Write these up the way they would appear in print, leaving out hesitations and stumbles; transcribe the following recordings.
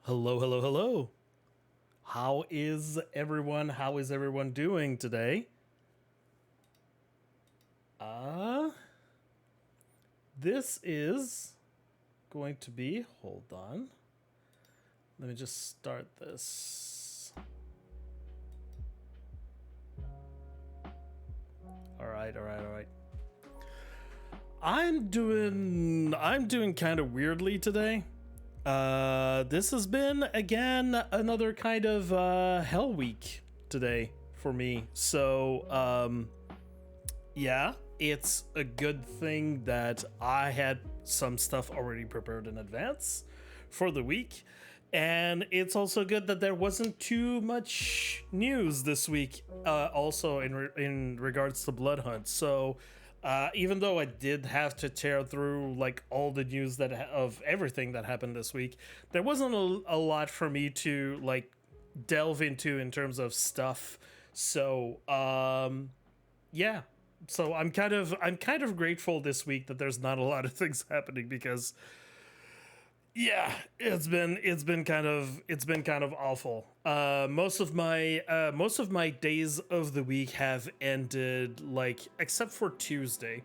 Hello, hello, hello. How is everyone doing today? Uh, this is going to be, hold on. Let me just start this. All right, all right, all right. I'm doing kind of weirdly today. This has been again another kind of hell week today for me. Yeah, it's a good thing that I had some stuff already prepared in advance for the week. And it's also good that there wasn't too much news this week, also in regards to Bloodhunt. Even though I did have to tear through like all the news of everything that happened this week, there wasn't a lot for me to like delve into in terms of stuff. Yeah, I'm kind of grateful this week that there's not a lot of things happening because yeah, it's been kind of awful. Most of my days of the week have ended, like, except for Tuesday,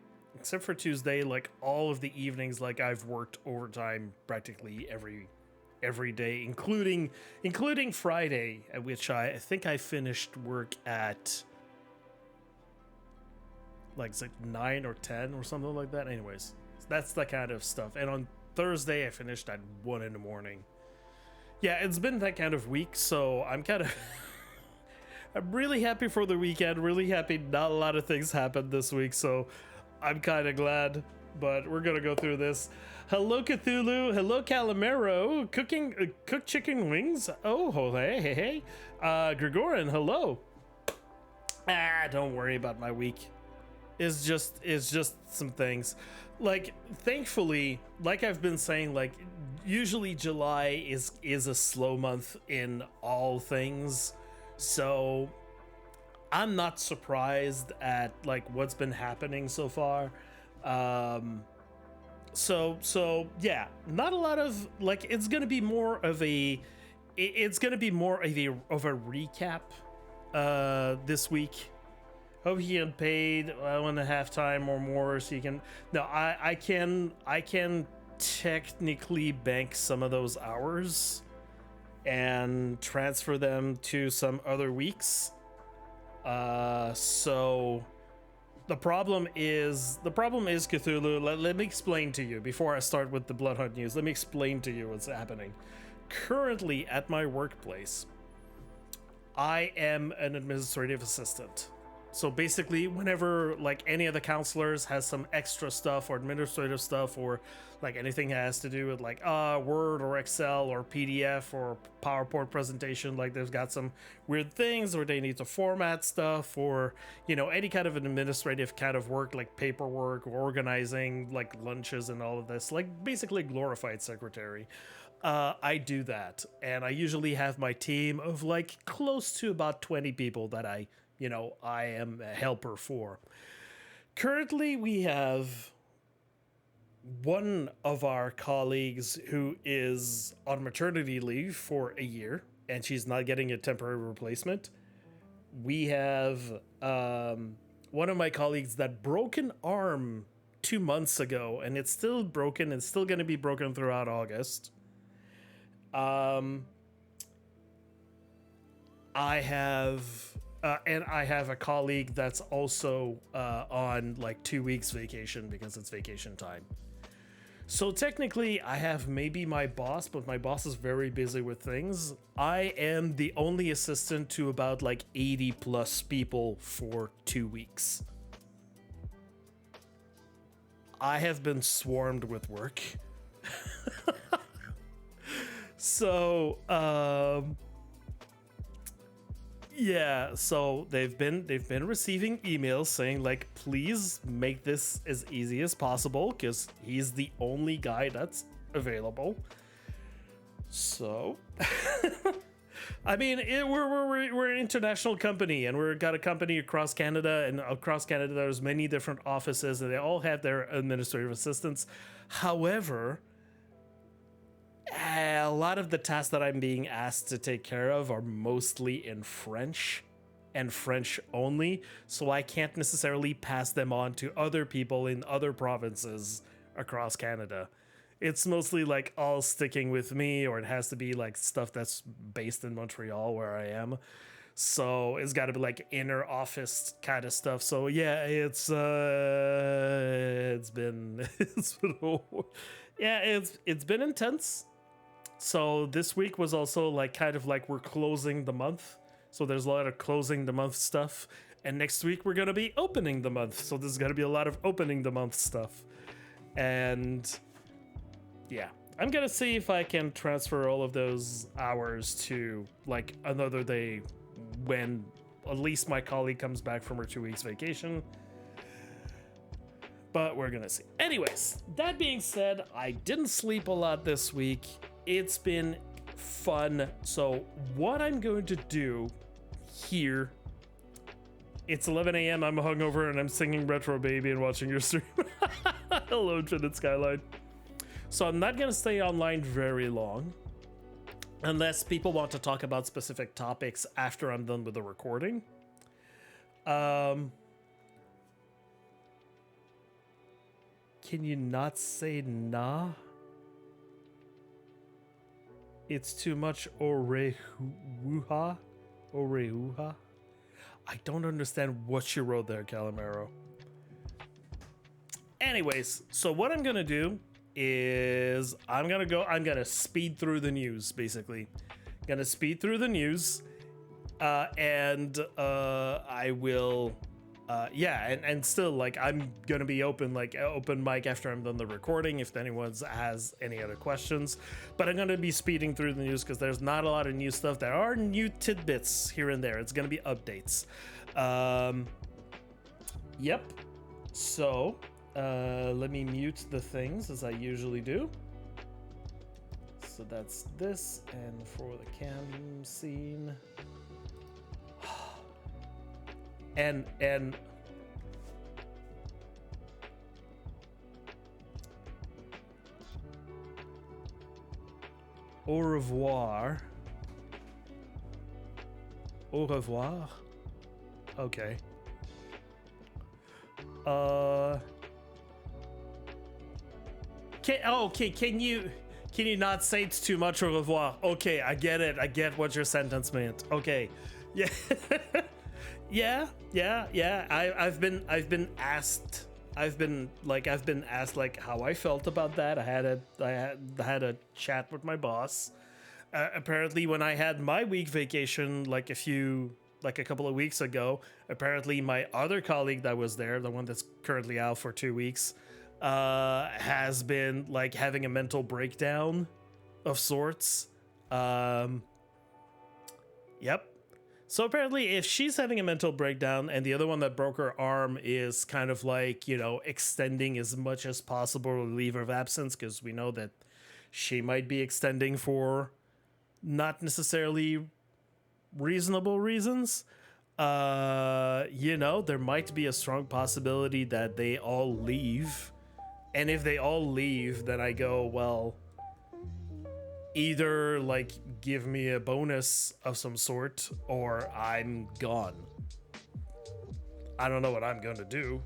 like all of the evenings, like I've worked overtime practically every day, including Friday, at which I think I finished work at like it's like 9 or 10 or something like that. Anyways, that's the kind of stuff. And on Thursday I finished at 1 in the morning. Yeah, it's been that kind of week, so I'm kind of I'm really happy for the weekend, really happy not a lot of things happened this week, so I'm kind of glad. But we're gonna go through this. Hello Cthulhu, hello Calamero, cooked chicken wings. Oh, hey. Gregorin, hello. Don't worry about my week. It's just some things. Like, thankfully, like I've been saying, like usually July is a slow month in all things. So I'm not surprised at like what's been happening so far. Um so yeah, not a lot of like it's gonna be more of a recap this week. Hope he had paid 1.5 time or more, so you can. No, I can technically bank some of those hours and transfer them to some other weeks. So the problem is Cthulhu. Let me explain to you before I start with the Bloodhunt news. Let me explain to you what's happening. Currently at my workplace, I am an administrative assistant. So basically, whenever like any of the counselors has some extra stuff or administrative stuff or like anything has to do with like Word or Excel or PDF or PowerPoint presentation, like there's got some weird things or they need to format stuff or any kind of an administrative kind of work like paperwork or organizing like lunches and all of this, like basically glorified secretary. I do that, and I usually have my team of like close to about 20 people that I am a helper for. Currently, we have one of our colleagues who is on maternity leave for a year, and she's not getting a temporary replacement. We have one of my colleagues that broke an arm 2 months ago, and it's still broken and still going to be broken throughout August. Um, I have and I have a colleague that's also on like 2 weeks vacation because it's vacation time. So technically, I have maybe my boss, but my boss is very busy with things. I am the only assistant to about like 80 plus people for 2 weeks. I have been swarmed with work. So, yeah, so they've been receiving emails saying like, please make this as easy as possible because he's the only guy that's available. So, I mean, we're an international company, and we've got a company across Canada, and across Canada there's many different offices, and they all have their administrative assistants. However, A lot of the tasks that I'm being asked to take care of are mostly in French and French only, so I can't necessarily pass them on to other people in other provinces across Canada. It's mostly like all sticking with me, or it has to be like stuff that's based in Montreal where I am. So it's got to be like inner office kind of stuff. So yeah, it's been it's been intense. So this week was also like kind of like we're closing the month. So there's a lot of closing the month stuff. And next week we're going to be opening the month. So there's going to be a lot of opening the month stuff. And yeah, I'm going to see if I can transfer all of those hours to like another day when at least my colleague comes back from her 2 weeks vacation. But we're going to see. Anyways, that being said, I didn't sleep a lot this week. It's been fun. So what I'm going to do here, it's 11 a.m. I'm hungover and I'm singing Retro Baby and watching your stream. Hello, Infinite Skyline. So I'm not going to stay online very long unless people want to talk about specific topics after I'm done with the recording. Can you not say nah? It's too much orewuha? Orewuha? I don't understand what you wrote there, Calamaro. Anyways, so what I'm gonna do is I'm gonna speed through the news, basically. Gonna speed through the news, and I will and still, like, I'm gonna be open mic after I'm done the recording if anyone has any other questions. But I'm gonna be speeding through the news because there's not a lot of new stuff. There are new tidbits here and there. It's gonna be updates. Yep. So let me mute the things as I usually do. So that's this, and for the cam scene. And au revoir. Au revoir. Okay. Okay, can you not say it's too much au revoir? Okay, I get it. I get what your sentence meant. Okay. Yeah. Yeah. I've been asked like how I felt about that. I had a chat with my boss. Apparently, when I had my week vacation, like a couple of weeks ago, apparently my other colleague that was there, the one that's currently out for 2 weeks, has been like having a mental breakdown of sorts. Yep. So apparently if she's having a mental breakdown and the other one that broke her arm is kind of like, extending as much as possible leave of absence, because we know that she might be extending for not necessarily reasonable reasons, there might be a strong possibility that they all leave. And if they all leave, then I go, well, either like give me a bonus of some sort or I'm gone. I don't know what I'm going to do,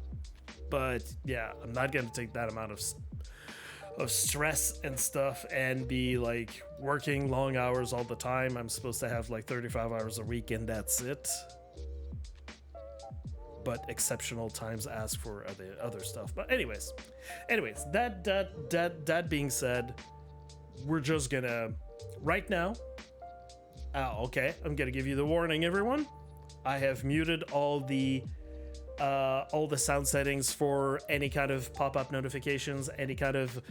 but yeah, I'm not going to take that amount of stress and stuff and be like working long hours all the time. I'm supposed to have like 35 hours a week and that's it. But exceptional times ask for other stuff. But anyways, that being said, we're just gonna right now. Okay, I'm gonna give you the warning, everyone. I have muted all the sound settings for any kind of pop-up notifications, any kind of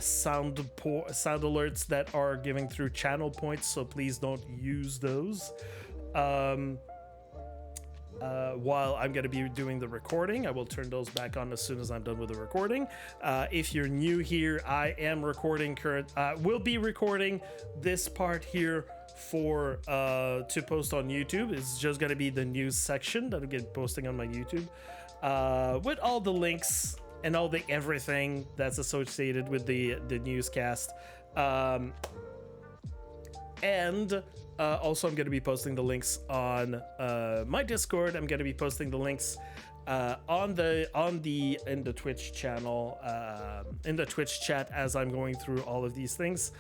sound alerts that are giving through channel points. So please don't use those. While I'm going to be doing the recording, I will turn those back on as soon as I'm done with the recording. If you're new here, I am recording will be recording this part here for to post on YouTube. It's just going to be the news section that I'll get posting on my YouTube with all the links and all the everything that's associated with the newscast. Um, and also, I'm going to be posting the links on my Discord. I'm going to be posting the links in the Twitch channel, in the Twitch chat as I'm going through all of these things,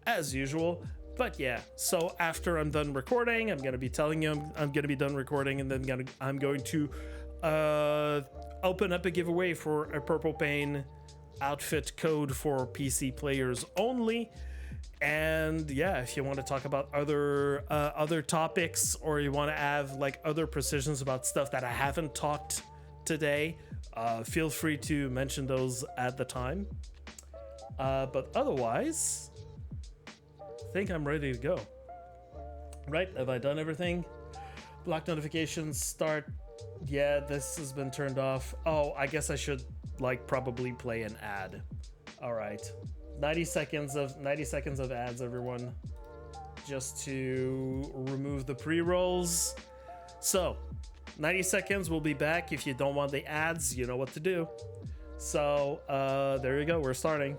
as usual. But yeah, so after I'm done recording, I'm going to be telling you I'm going to be done recording, and then I'm going to open up a giveaway for a Purple Pain outfit code for PC players only. And yeah, if you want to talk about other topics, or you want to have like other precisions about stuff that I haven't talked today, feel free to mention those at the time. But otherwise, I think I'm ready to go. Right? Have I done everything? Block notifications, start. Yeah, this has been turned off. Oh, I guess I should like probably play an ad. All right. 90 seconds of ads, everyone, just to remove the pre-rolls. So 90 seconds, we'll be back. If you don't want the ads, you know what to do. So there you go, we're starting.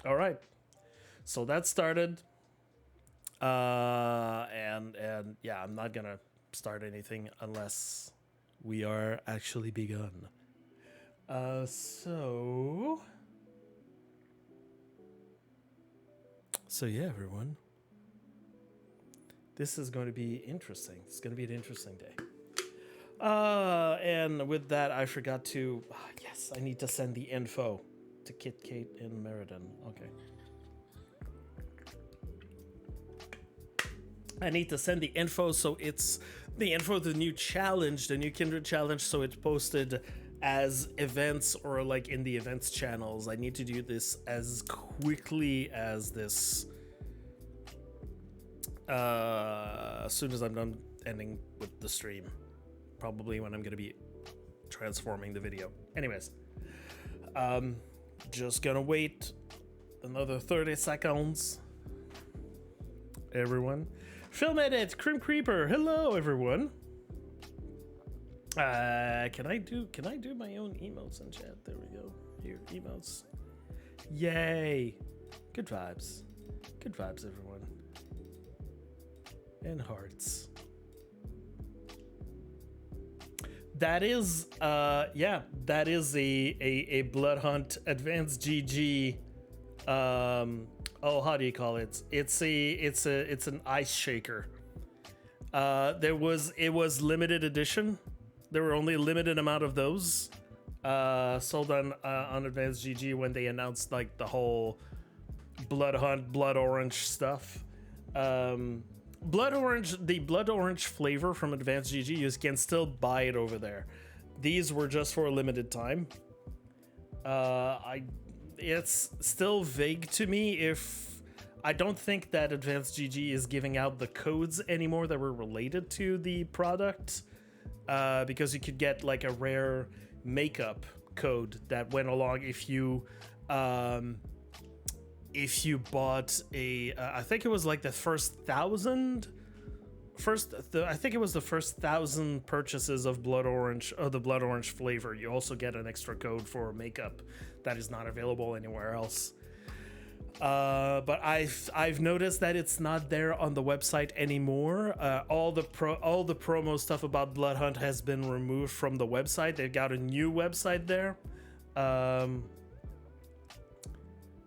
All right, so that started, and yeah, I'm not gonna start anything unless we are actually begun. So yeah, everyone, this is going to be interesting. It's going to be an interesting day. And with that, I forgot to. Yes, I need to send the info to Kit Kate in Meriden. Okay. I need to send the info, so it's the info of the new challenge, the new Kindred challenge, so it's posted as events or like in the events channels. I need to do this as quickly as this, as soon as I'm done ending with the stream, probably when I'm going to be transforming the video. Anyways, just gonna wait another 30 seconds. Everyone. Film edit, Crim Creeper. Hello, everyone. Can I do my own emotes in chat? There we go. Here, emotes. Yay. Good vibes. Good vibes, everyone. And hearts. That is, yeah, that is a Bloodhunt Advanced GG. Oh, how do you call it? It's an ice shaker. It was limited edition. There were only a limited amount of those sold on Advanced GG when they announced like the whole Bloodhunt Blood Orange stuff. Blood Orange flavor from Advanced GG, you can still buy it over there. These were just for a limited time. It's still vague to me if I don't think that Advanced GG is giving out the codes anymore that were related to the product, because you could get like a rare makeup code that went along if you bought a I think it was like the first 1,000 purchases of Blood Orange, the Blood Orange flavor. You also get an extra code for makeup that is not available anywhere else. But I've noticed that it's not there on the website anymore. All the promo stuff about Bloodhunt has been removed from the website. They've got a new website there.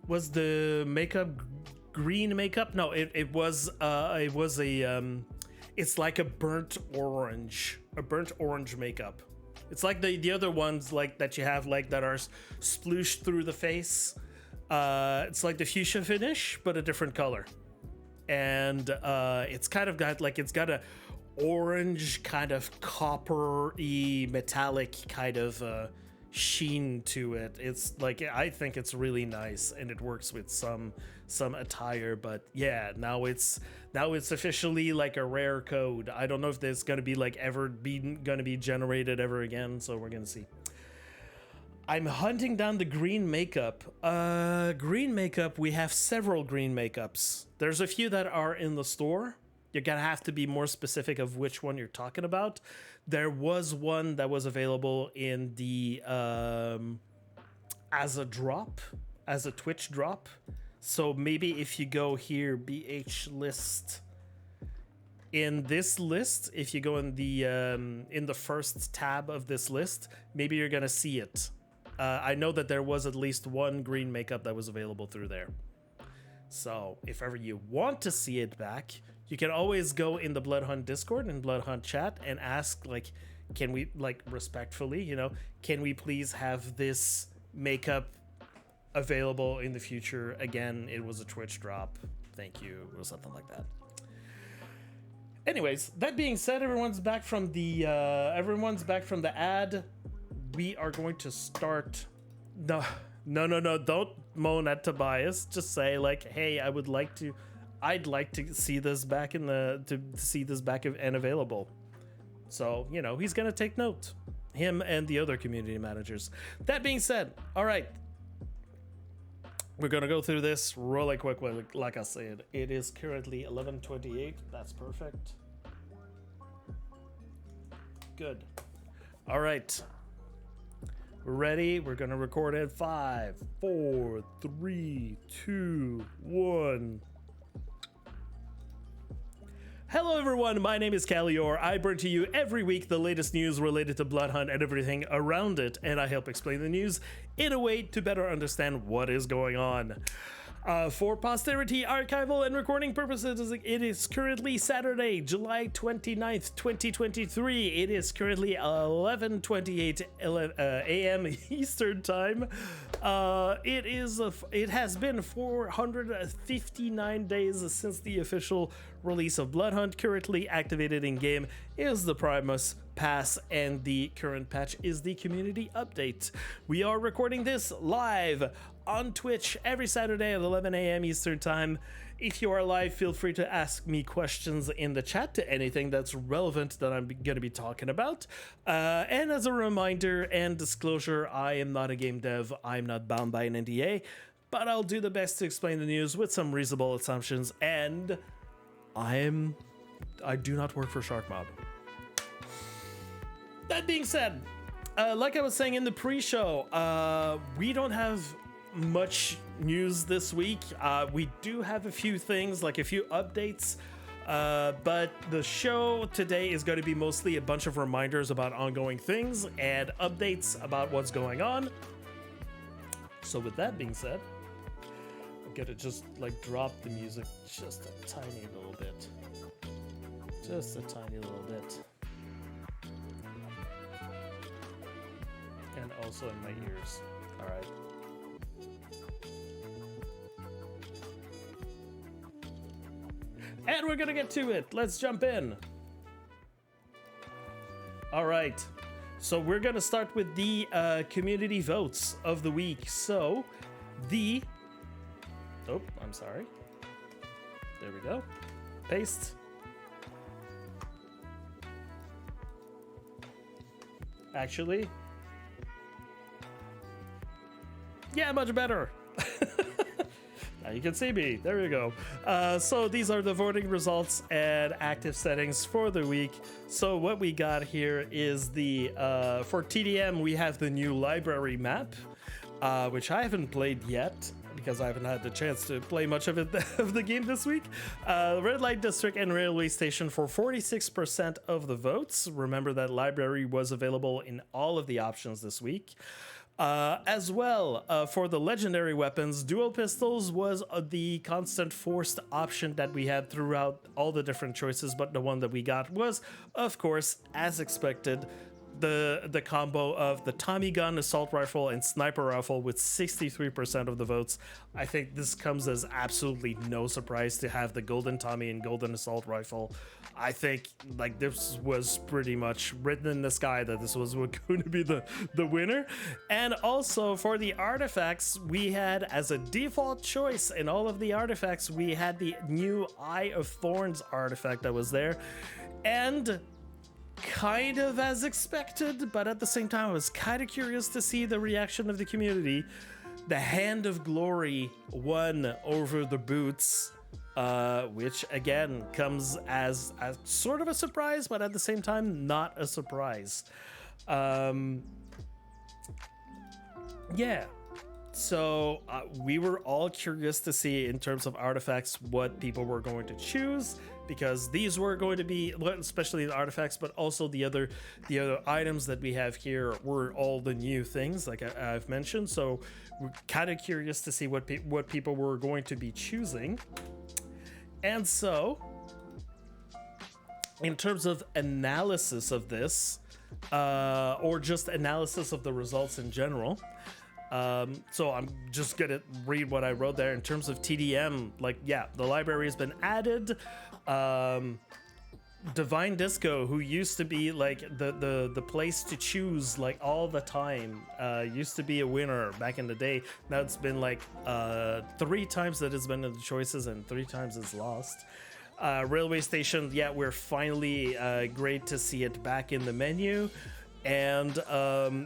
Was the makeup green makeup? No, it was it's like a burnt orange makeup. It's like the other ones like that you have like that are splooshed through the face. It's like the fuchsia finish, but a different color. And it's kind of got like, it's got a orange kind of copper-y metallic kind of sheen to it. It's like, I think it's really nice, and it works with some attire. But yeah, now it's officially like a rare code. I don't know if there's gonna be like gonna be generated ever again, so we're gonna see. I'm hunting down the green makeup. Green makeup, we have several green makeups. There's a few that are in the store. you're gonna have to be more specific of which one you're talking about. There was one that was available in the as a drop, as a Twitch drop. So maybe if you go here, BH list, in this list, if you go in the first tab of this list, maybe you're gonna see it. I know that there was at least one green makeup that was available through there. So if ever you want to see it back, you can always go in the Bloodhunt Discord and Bloodhunt chat and ask, like, can we, like, respectfully, you know, can we please have this makeup available in the future? Again, it was a Twitch drop. Thank you, or something like that. Anyways, that being said, everyone's back from the ad. We are going to start. No, don't moan at Tobias. Just say, like, hey, I'd like to see this back and available. So, you know, he's gonna take note. Him and the other community managers. That being said, all right, we're gonna go through this really quickly. Like I said, it is currently 11:28. That's perfect. Good. All right. We're ready. We're gonna record at 5, 4, 3, 2, 1. Hello everyone, my name is Khalior. I bring to you every week the latest news related to Bloodhunt and everything around it, and I help explain the news in a way to better understand what is going on. For posterity, archival, and recording purposes, it is currently Saturday, July 29th, 2023. It is currently 11:28 a.m. Eastern Time. It has been 459 days since the official release of Bloodhunt. Currently activated in game is the Primus Pass, and the current patch is the community update. We are recording this live on Twitch every Saturday at 11 a.m. Eastern Time. If you are live, feel free to ask me questions in the chat to anything that's relevant that I'm going to be talking about. And as a reminder and disclosure, I am not a game dev. I'm not bound by an NDA, but I'll do the best to explain the news with some reasonable assumptions. And I do not work for SharkMob. That being said, like I was saying in the pre-show, we don't have much news this week. We do have a few things, like a few updates, but the show today is going to be mostly a bunch of reminders about ongoing things and updates about what's going on. So with that being said, I'm gonna just like drop the music just a tiny little bit. Just a tiny little bit. And also in my ears. All right. And we're gonna get to it. Let's jump in. All right. So we're gonna start with the community votes of the week. So oh, I'm sorry. There we go. Paste. Actually, yeah, much better. Now you can see me. There you go. So these are the voting results and active settings for the week. So what we got here is the for TDM, we have the new library map, which I haven't played yet because I haven't had the chance to play much of it of the game this week. Red Light District and Railway Station for 46% of the votes. Remember that library was available in all of the options this week. As well, for the legendary weapons, dual pistols was the constant forced option that we had throughout all the different choices, but the one that we got was, of course, as expected, the combo of the Tommy gun, assault rifle, and sniper rifle with 63% of the votes. I think this comes as absolutely no surprise to have the golden Tommy and golden assault rifle. I think like this was pretty much written in the sky that this was going to be the winner. And also for the artifacts, we had as a default choice in all of the artifacts, we had the new Eye of Thorns artifact that was there. And kind of as expected, but at the same time, I was kind of curious to see the reaction of the community. The Hand of Glory won over the boots. which again comes as sort of a surprise, but at the same time not a surprise. Um, yeah. So we were all curious to see, in terms of artifacts, what people were going to choose, because these were going to be, especially the artifacts, but also the other items that we have here were all the new things, like I've mentioned. So we're kind of curious to see what people were going to be choosing. And so, in terms of analysis of this, or just analysis of the results in general. So I'm just gonna read what I wrote there in terms of TDM. Like, yeah, the library has been added. Divine Disco, who used to be like the place to choose like all the time, used to be a winner back in the day. Now it's been like 3 times that it's been in the choices and 3 times it's lost. Railway station, yeah, we're finally great to see it back in the menu. And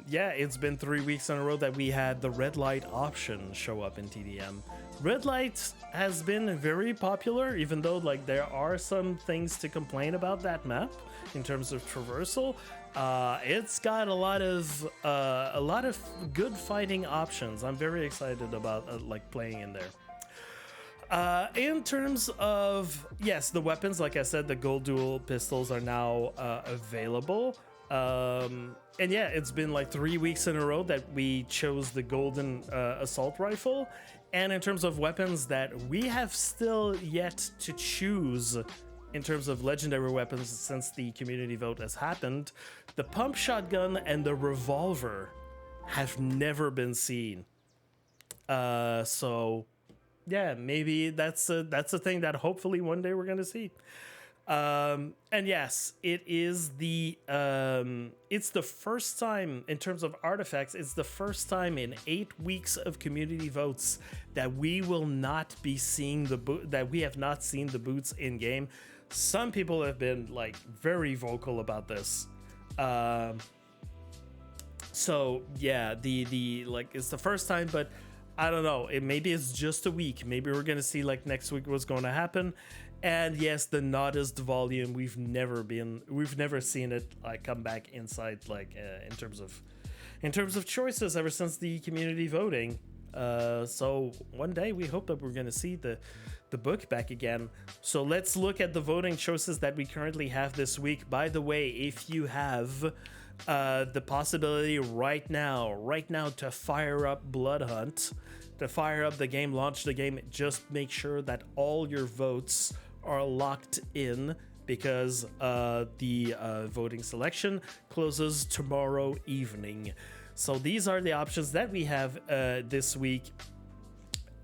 yeah, it's been 3 weeks in a row that we had the red light option show up in TDM. Red light has been very popular, even though like there are some things to complain about that map in terms of traversal. It's got a lot of good fighting options. I'm very excited about like playing in there. In terms of, yes, the weapons, like I said, the gold dual pistols are now available. And yeah, it's been like 3 weeks in a row that we chose the golden assault rifle. And in terms of weapons that we have still yet to choose in terms of legendary weapons since the community vote has happened, the pump shotgun and the revolver have never been seen. So yeah, maybe that's a thing that hopefully one day we're gonna see. And yes, it is it's the first time in terms of artifacts. It's the first time in 8 weeks of community votes that we will not be seeing that we have not seen the boots in game. Some people have been like very vocal about this. So yeah, the like it's the first time, but I don't know. Maybe it's just a week. Maybe we're gonna see like next week what's going to happen. And yes, the noddest volume, we've never seen it like come back inside like in terms of choices ever since the community voting. So one day we hope that we're gonna see the book back again. So let's look at the voting choices that we currently have this week. By the way, if you have the possibility right now to fire up Bloodhunt, to fire up the game, launch the game, just make sure that all your votes are locked in, because the voting selection closes tomorrow evening. So these are the options that we have this week.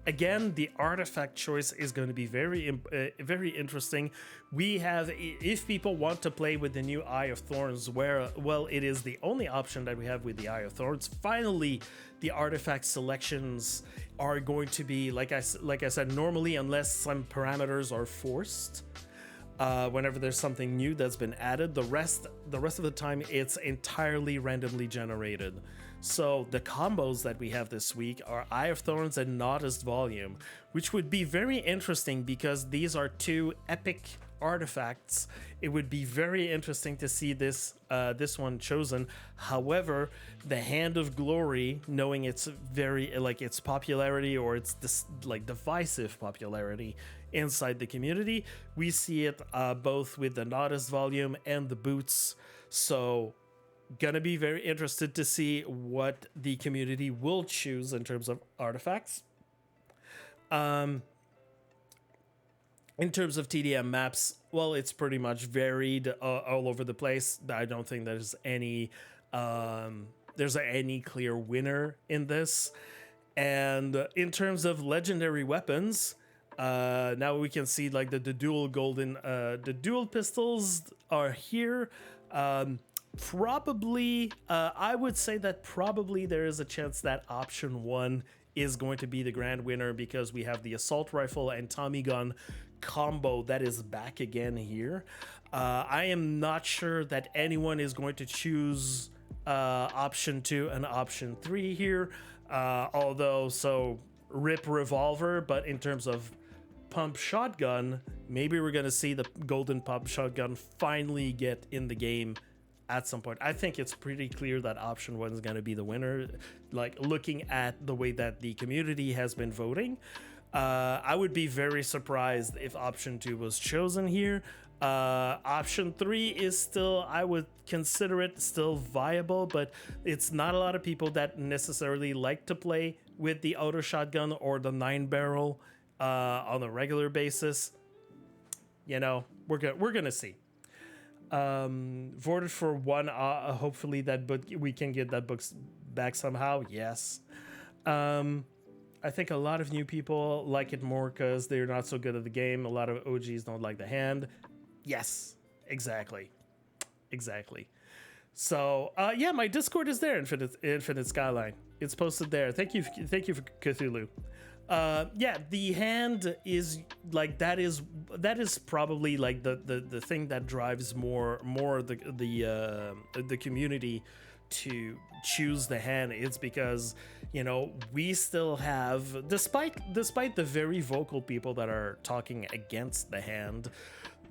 Again, the artifact choice is going to be very interesting. We have, if people want to play with the new Eye of Thorns, well, it is the only option that we have with the Eye of Thorns. Finally, the artifact selections are going to be, like I said, normally, unless some parameters are forced, whenever there's something new that's been added, the rest of the time it's entirely randomly generated. So the combos that we have this week are Eye of Thorns and Noddest Volume, which would be very interesting because these are 2 epic artifacts. It would be very interesting to see this one chosen. However, the Hand of Glory, knowing its its popularity, or its divisive popularity inside the community, we see it both with the Noddest Volume and the boots. So gonna be very interested to see what the community will choose in terms of artifacts. In terms of TDM maps, well, it's pretty much varied all over the place. I don't think there's any clear winner in this. And in terms of legendary weapons, now we can see like the dual golden, the dual pistols are here. Probably, I would say that probably there is a chance that option 1 is going to be the grand winner, because we have the assault rifle and Tommy gun combo that is back again here. I am not sure that anyone is going to choose option 2 and option 3 here, although, so rip revolver, but in terms of pump shotgun, maybe we're gonna see the golden pump shotgun finally get in the game at some point. I think it's pretty clear that option 1 is gonna be the winner. Like, looking at the way that the community has been voting, I would be very surprised if option 2 was chosen here. Option 3 is still, I would consider it still viable, but it's not a lot of people that necessarily like to play with the auto shotgun or the 9-barrel on a regular basis. You know, we're gonna see. Voted for 1. Hopefully that book, we can get that book back somehow. Yes. I think a lot of new people like it more because they're not so good at the game. A lot of OGs don't like the hand. Yes, exactly. So yeah, my Discord is there, Infinite Skyline. It's posted there. Thank you for Cthulhu. Yeah, the hand is like, that is probably like the thing that drives more the community to choose the hand. It's because, you know, we still have, despite the very vocal people that are talking against the hand,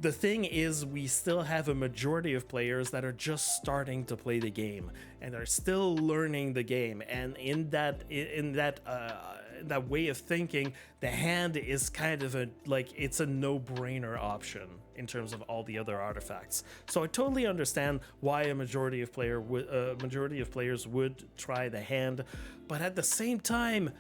the thing is, we still have a majority of players that are just starting to play the game and are still learning the game. And in that way of thinking, the hand is kind of it's a no-brainer option in terms of all the other artifacts. So I totally understand why a majority of players would try the hand, but at the same time,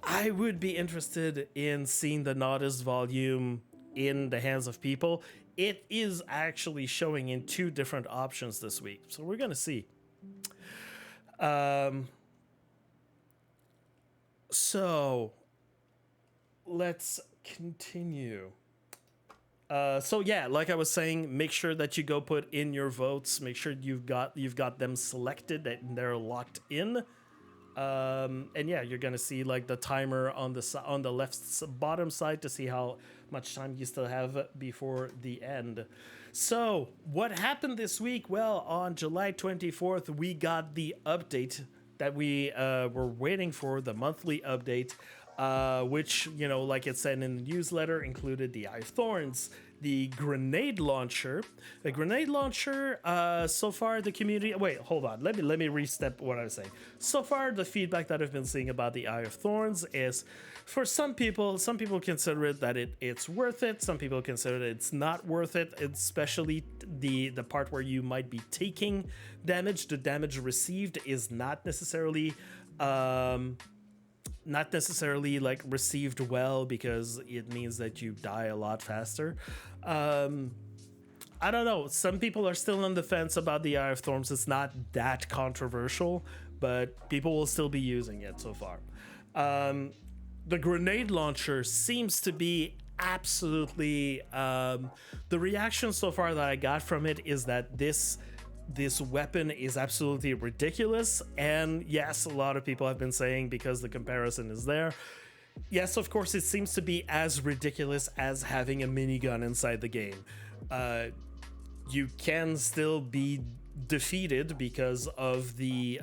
I would be interested in seeing the Nodus volume in the hands of people. It is actually showing in 2 different options this week, so we're gonna see. So let's continue. So yeah, like I was saying, make sure that you go put in your votes. Make sure you've got them selected, that they're locked in. And yeah, you're gonna see like the timer on the left bottom side to see how much time you still have before the end. So what happened this week? Well, on July 24th, we got the update that we were waiting for, the monthly update, which, you know, like it said in the newsletter, included the Eye of Thorns, the grenade launcher. The grenade launcher, so far the community... Wait, hold on. Let me re-step what I was saying. So far, the feedback that I've been seeing about the Eye of Thorns is, for some people consider it that it's worth it. Some people consider that it's not worth it, especially the part where you might be taking damage. The damage received is not necessarily like received well, because it means that you die a lot faster. I don't know. Some people are still on the fence about the Eye of Thorns. It's not that controversial, but people will still be using it so far. The grenade launcher seems to be absolutely... the reaction so far that I got from it is that this weapon is absolutely ridiculous. And yes, a lot of people have been saying, because the comparison is there, yes, of course, it seems to be as ridiculous as having a minigun inside the game. You can still be defeated because of the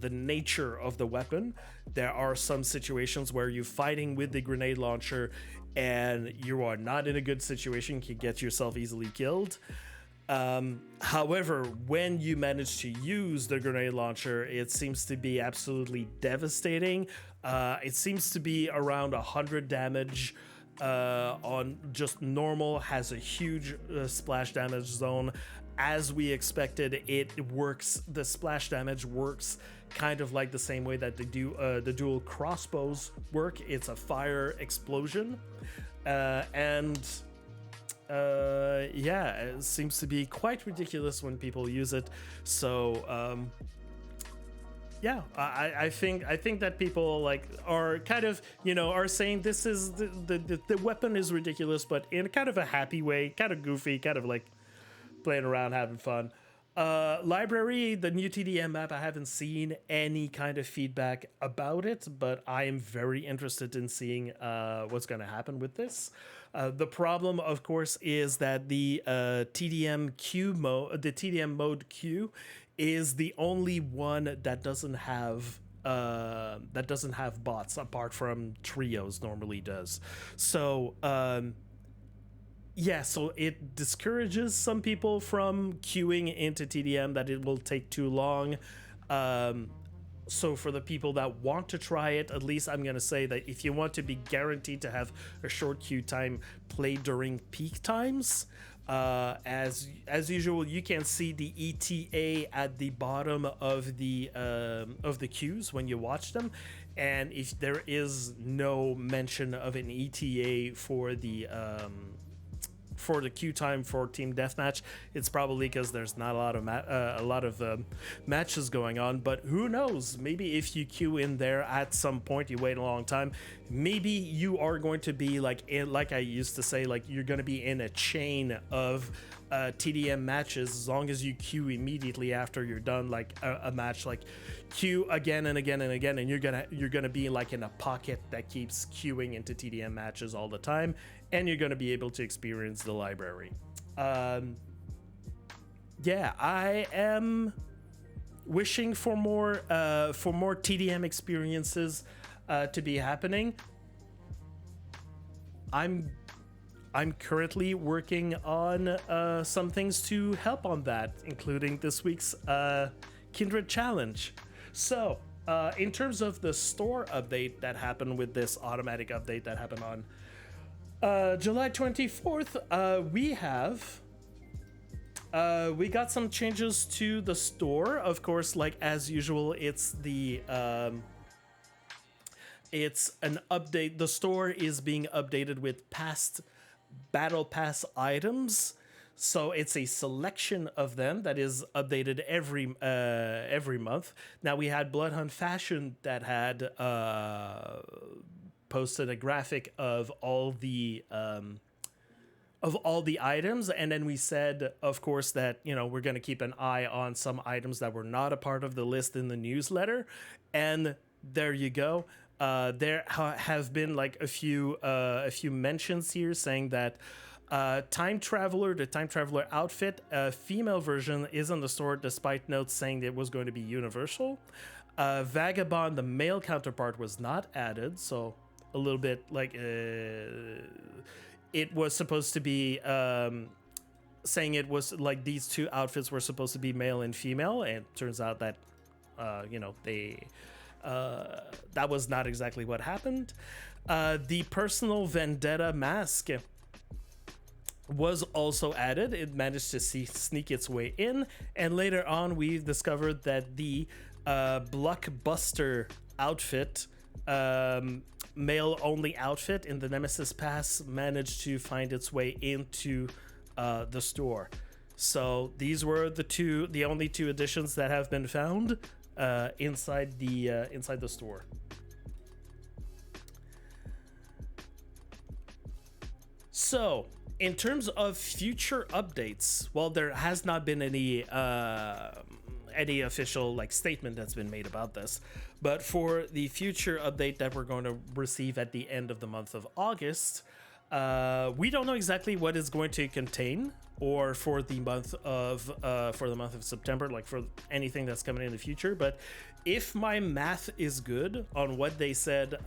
nature of the weapon. There are some situations where you're fighting with the grenade launcher and you are not in a good situation, can get yourself easily killed. However, when you manage to use the grenade launcher, it seems to be absolutely devastating. It seems to be around 100 damage on just normal, has a huge splash damage zone. As we expected, it works. The splash damage works kind of like the same way that the dual crossbows work. It's a fire explosion, and yeah, it seems to be quite ridiculous when people use it. So yeah, I think that people like are kind of, you know, are saying this is the weapon is ridiculous, but in kind of a happy way, kind of goofy, kind of like playing around, having fun. Library, the new TDM map, I haven't seen any kind of feedback about it, but I am very interested in seeing what's going to happen with this. The problem, of course, is that the TDM mode Q, is the only one that doesn't have that doesn't have bots apart from trios normally does. So yeah, so it discourages some people from queuing into TDM, that it will take too long. So for the people that want to try it, at least I'm going to say that if you want to be guaranteed to have a short queue time, play during peak times. As usual, you can see the ETA at the bottom of the queues when you watch them, and if there is no mention of an ETA for the queue time for team deathmatch, it's probably because there's not a lot of matches going on. But who knows? Maybe if you queue in there at some point, you wait a long time, maybe you are going to be like I used to say, like you're going to be in a chain of TDM matches as long as you queue immediately after you're done, like a match, like queue again and again and again, and you're gonna be like in a pocket that keeps queuing into TDM matches all the time, and you're gonna be able to experience the library. Yeah, I am wishing for more TDM experiences to be happening. I'm currently working on some things to help on that, including this week's Kindred Challenge. So, in terms of the store update that happened with this automatic update that happened on July 24th, we got some changes to the store. Of course, like as usual, it's an update. The store is being updated with past Battle Pass items, so it's a selection of them that is updated every month. Now we had Bloodhunt Fashion that had posted a graphic of all the items, and then we said, of course, that we're going to keep an eye on some items that were not a part of the list in the newsletter, and there you go. There have been like a few mentions here saying that the Time Traveler outfit, female version, is on the store despite notes saying that it was going to be universal. Vagabond, the male counterpart, was not added, so a little bit like it was supposed to be saying it was like these two outfits were supposed to be male and female, and it turns out that that was not exactly what happened. The personal vendetta mask was also added. It managed to sneak its way in, and later on we discovered that the Blockbuster outfit, male only outfit in the Nemesis Pass, managed to find its way into the store. So these were the only two additions that have been found inside the store. So, in terms of future updates, well, there has not been any official like statement that's been made about this, but for the future update that we're going to receive at the end of the month of August, we don't know exactly what it's going to contain, or for the month of September, like for anything that's coming in the future. But if my math is good on what they said,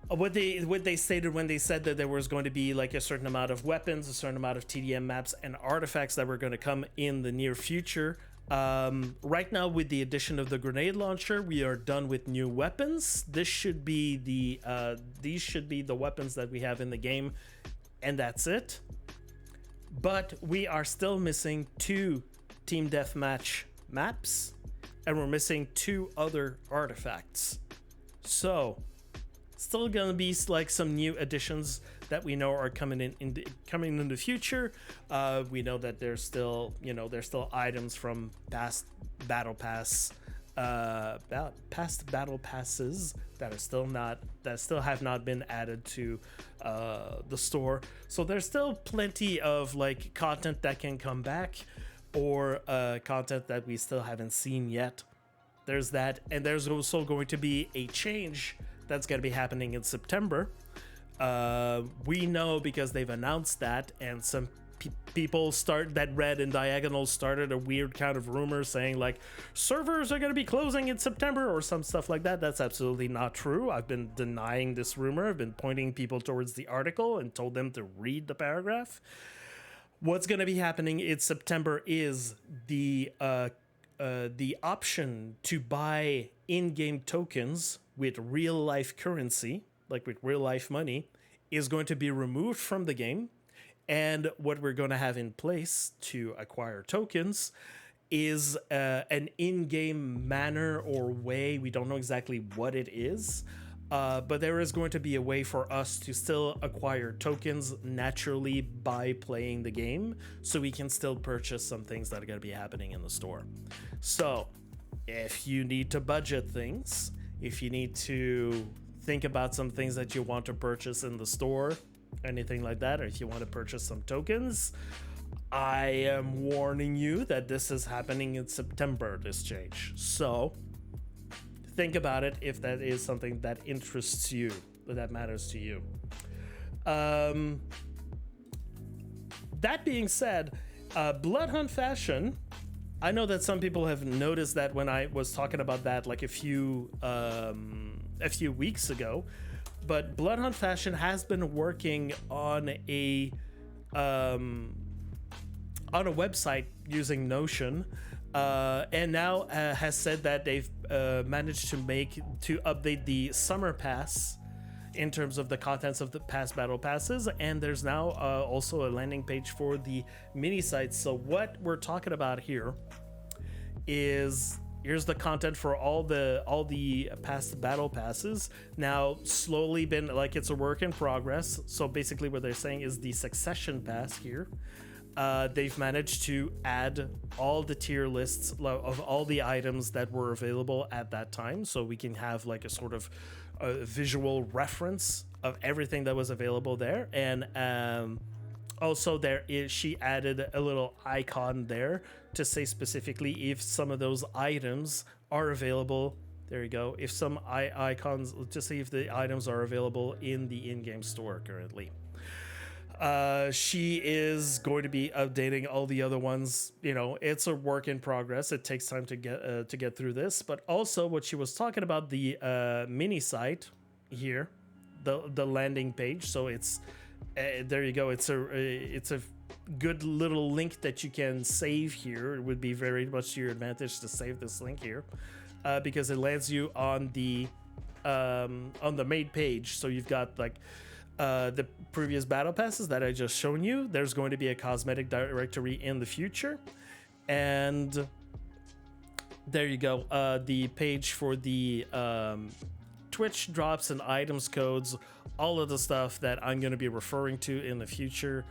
what they stated when they said that there was going to be like a certain amount of weapons, a certain amount of TDM maps and artifacts that were going to come in the near future. Right now, with the addition of the grenade launcher, we are done with new weapons. These should be the weapons that we have in the game, and that's it. But we are still missing 2 team deathmatch maps, and we're missing 2 other artifacts. So, still gonna be like some new additions that we know are coming in the future. We know that there's still items from past battle passes that still have not been added to the store. So there's still plenty of like content that can come back, or content that we still haven't seen yet. There's that, and there's also going to be a change that's going to be happening in September. We know because they've announced that, and some people that Red and Diagonal started a weird kind of rumor saying like servers are going to be closing in September or some stuff like that. That's absolutely not true. I've been denying this rumor. I've been pointing people towards the article and told them to read the paragraph. What's going to be happening in September is the option to buy in-game tokens with real-life currency, like with real-life money, is going to be removed from the game. And what we're going to have in place to acquire tokens is an in-game manner or way. We don't know exactly what it is, but there is going to be a way for us to still acquire tokens naturally by playing the game, so we can still purchase some things that are going to be happening in the store. So if you need to budget things, if you need to think about some things that you want to purchase in the store, anything like that, or if you want to purchase some tokens, I am warning you that this is happening in September, this change. So think about it if that is something that interests you, that matters to you. That being said, Bloodhunt fashion, I know that some people have noticed that when I was talking about that like a few weeks ago, but Bloodhunt fashion has been working on a website using Notion, and now has said that they've managed to update the summer pass in terms of the contents of the past battle passes, and there's now also a landing page for the mini sites. So what we're talking about here is, here's the content for all the past battle passes. Now, slowly been like, it's a work in progress. So basically what they're saying is the succession pass here, they've managed to add all the tier lists of all the items that were available at that time, so we can have like a sort of visual reference of everything that was available there. And also she added a little icon there to say specifically if some of those items are available. There you go. If some icons to see if the items are available in the in-game store currently. She is going to be updating all the other ones. You know, it's a work in progress. It takes time to get through this. But also, what she was talking about, the mini site here, the landing page. So it's there you go. It's a good little link that you can save here. It would be very much to your advantage to save this link here, because it lands you on the main page. So you've got like the previous battle passes that I just shown you. There's going to be a cosmetic directory in the future, and there you go. The page for the Twitch drops and items codes, all of the stuff that I'm going to be referring to in the future.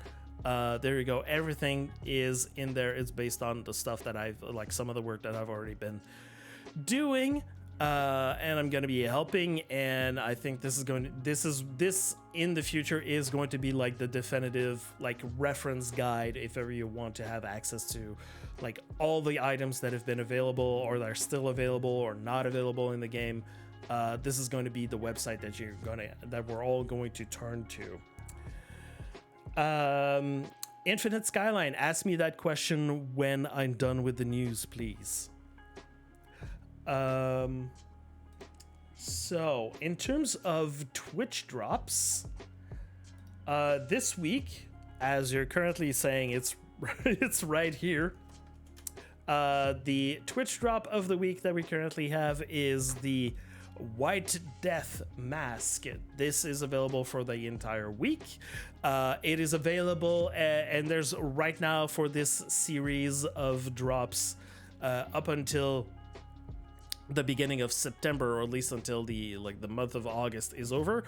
There you go. Everything is in there. It's based on the stuff that I've, like some of the work that I've already been doing. And I'm going to be helping, and I think this in the future is going to be like the definitive like reference guide if ever you want to have access to like all the items that have been available or that are still available or not available in the game. This is going to be the website that we're all going to turn to. Infinite Skyline, ask me that question when I'm done with the news, please. So in terms of Twitch drops, this week, as you're currently saying, it's right here. The Twitch drop of the week that we currently have is the White Death Mask. This is available for the entire week. It is available, and there's right now for this series of drops up until the beginning of September, or at least until the month of August is over.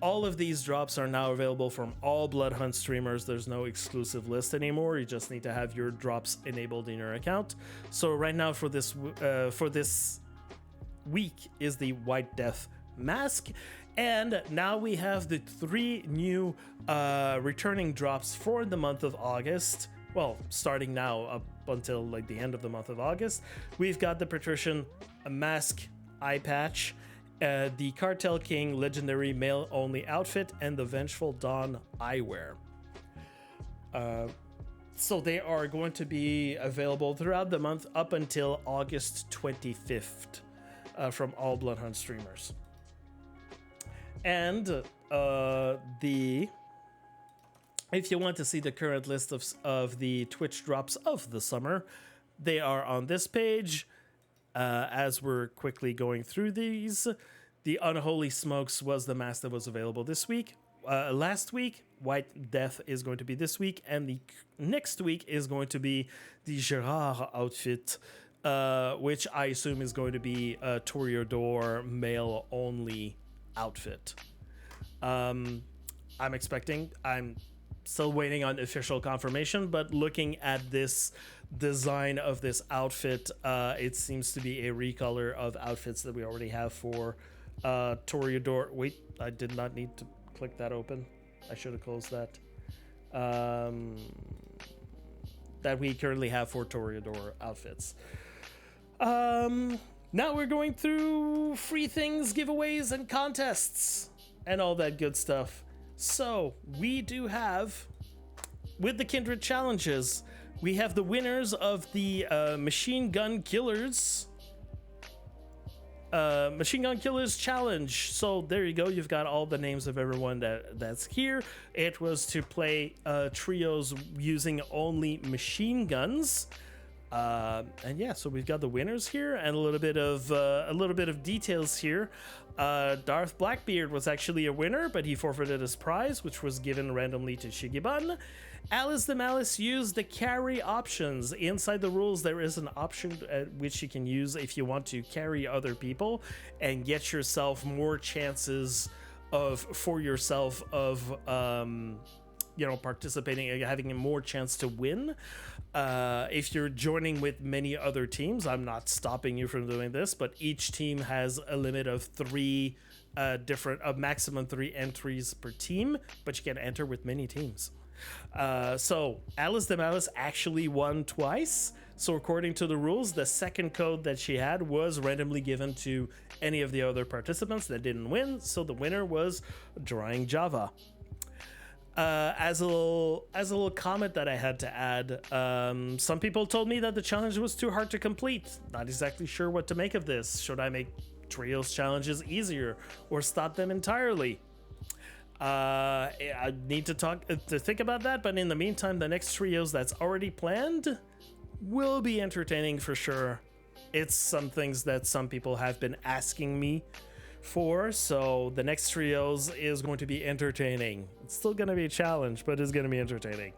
All of these drops are now available from all Bloodhunt streamers. There's no exclusive list anymore. You just need to have your drops enabled in your account. So right now for this week is the White Death Mask, and now we have the 3 new returning drops for the month of August. Well, starting now up until like the end of the month of August. We've got the Patrician Mask eye patch, the Cartel King legendary male only outfit, and the Vengeful Dawn eyewear. So they are going to be available throughout the month up until August 25th from all Bloodhunt streamers. And if you want to see the current list of the Twitch drops of the summer, they are on this page. As we're quickly going through these, the Unholy Smokes was the mask that was available this week. Last week, White Death is going to be this week, and the next week is going to be the Gerard outfit, which I assume is going to be a Toreador male-only outfit. I'm still waiting on official confirmation, but looking at this design of this outfit, it seems to be a recolor of outfits that we already have for Toreador. Wait, I did not need to click that open. I should have closed that. That we currently have for Toreador outfits. Now we're going through free things, giveaways, and contests, and all that good stuff. So we do have, with the Kindred challenges, we have the winners of the Machine Gun Killers challenge. So there you go. You've got all the names of everyone that's here. It was to play trios using only machine guns. And yeah, so we've got the winners here and a little bit of details here. Darth Blackbeard was actually a winner, but he forfeited his prize, which was given randomly to Shigiban. Alice the Malice used the carry options. Inside the rules, there is an option which you can use if you want to carry other people and get yourself more chances of participating and having a more chance to win. If you're joining with many other teams, I'm not stopping you from doing this, but each team has a limit of maximum 3 entries per team, but you can enter with many teams. So Alice the Malice actually won twice. So according to the rules, the second code that she had was randomly given to any of the other participants that didn't win. So the winner was Drawing Java. As a little comment that I had to add, some people told me that the challenge was too hard to complete. Not exactly sure what to make of this. Should I make trios challenges easier or stop them entirely? I need to think about that, but in the meantime, the next trios that's already planned will be entertaining for sure. It's some things that some people have been asking me for, so the next trios is going to be entertaining. It's still going to be a challenge, but it's going to be entertaining.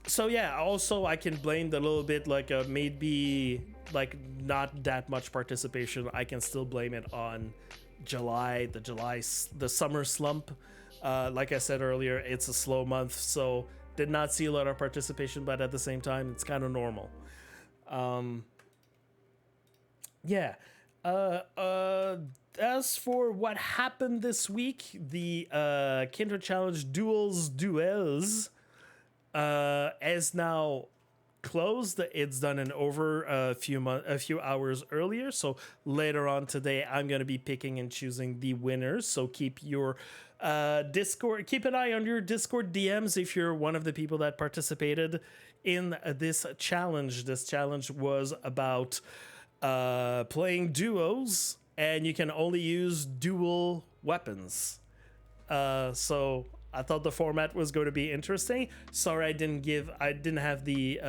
So yeah, also I can blame the little bit maybe not that much participation. I can still blame it on the summer slump. Like I said earlier, it's a slow month, so did not see a lot of participation, but at the same time, it's kind of normal. Yeah. As for what happened this week, the Kindred Challenge Duels is now closed. It's done in over a few hours earlier. So later on today, I'm going to be picking and choosing the winners. So keep your keep an eye on your Discord DMs if you're one of the people that participated in this challenge. This challenge was about playing duos, and you can only use dual weapons. So I thought the format was going to be interesting. Sorry, I didn't have the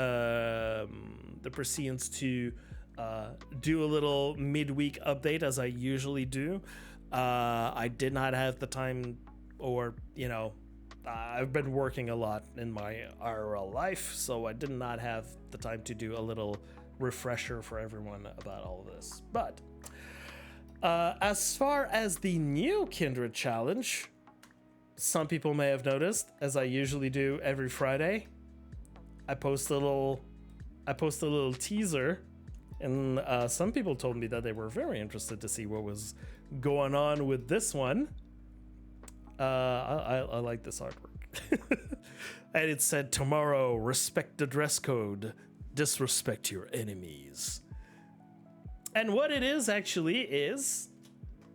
prescience to do a little midweek update as I usually do. I did not have the time, or I've been working a lot in my IRL life, so I did not have the time to do a little refresher for everyone about all of this. But as far as the new Kindred Challenge, some people may have noticed, as I usually do every Friday, I post a little teaser, and some people told me that they were very interested to see what was going on with this one. I like this artwork. And it said, "Tomorrow, respect the dress code, disrespect your enemies." And what it is actually is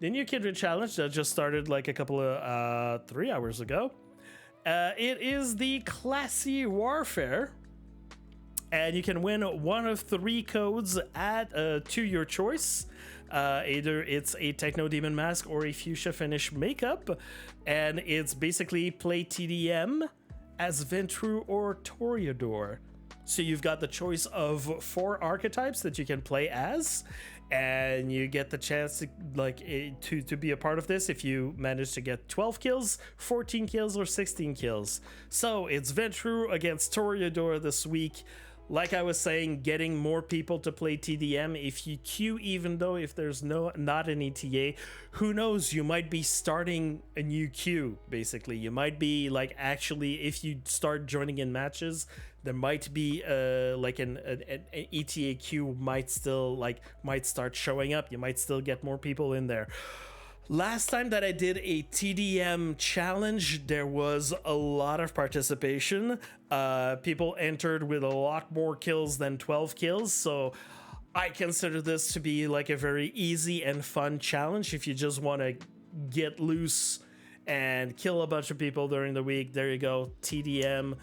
the new Kindred Challenge that just started like a couple of 3 hours ago. It is the Classy Warfare, and you can win one of 3 codes at to your choice. Either it's a Techno Demon Mask or a Fuchsia Finish Makeup, and it's basically play TDM as Ventru or Toreador. So you've got the choice of 4 archetypes that you can play as, and you get the chance to be a part of this if you manage to get 12 kills, 14 kills, or 16 kills. So it's Ventru against Toreador this week. Like I was saying, getting more people to play TDM. If you queue, even though if there's not an ETA, who knows, you might be starting a new queue, basically. You might be like, actually, if you start joining in matches, there might be an ETA queue might start showing up. You might still get more people in there. Last time that I did a TDM challenge, there was a lot of participation. People entered with a lot more kills than 12 kills, so I consider this to be like a very easy and fun challenge. If you just want to get loose and kill a bunch of people during the week, there you go, TDM.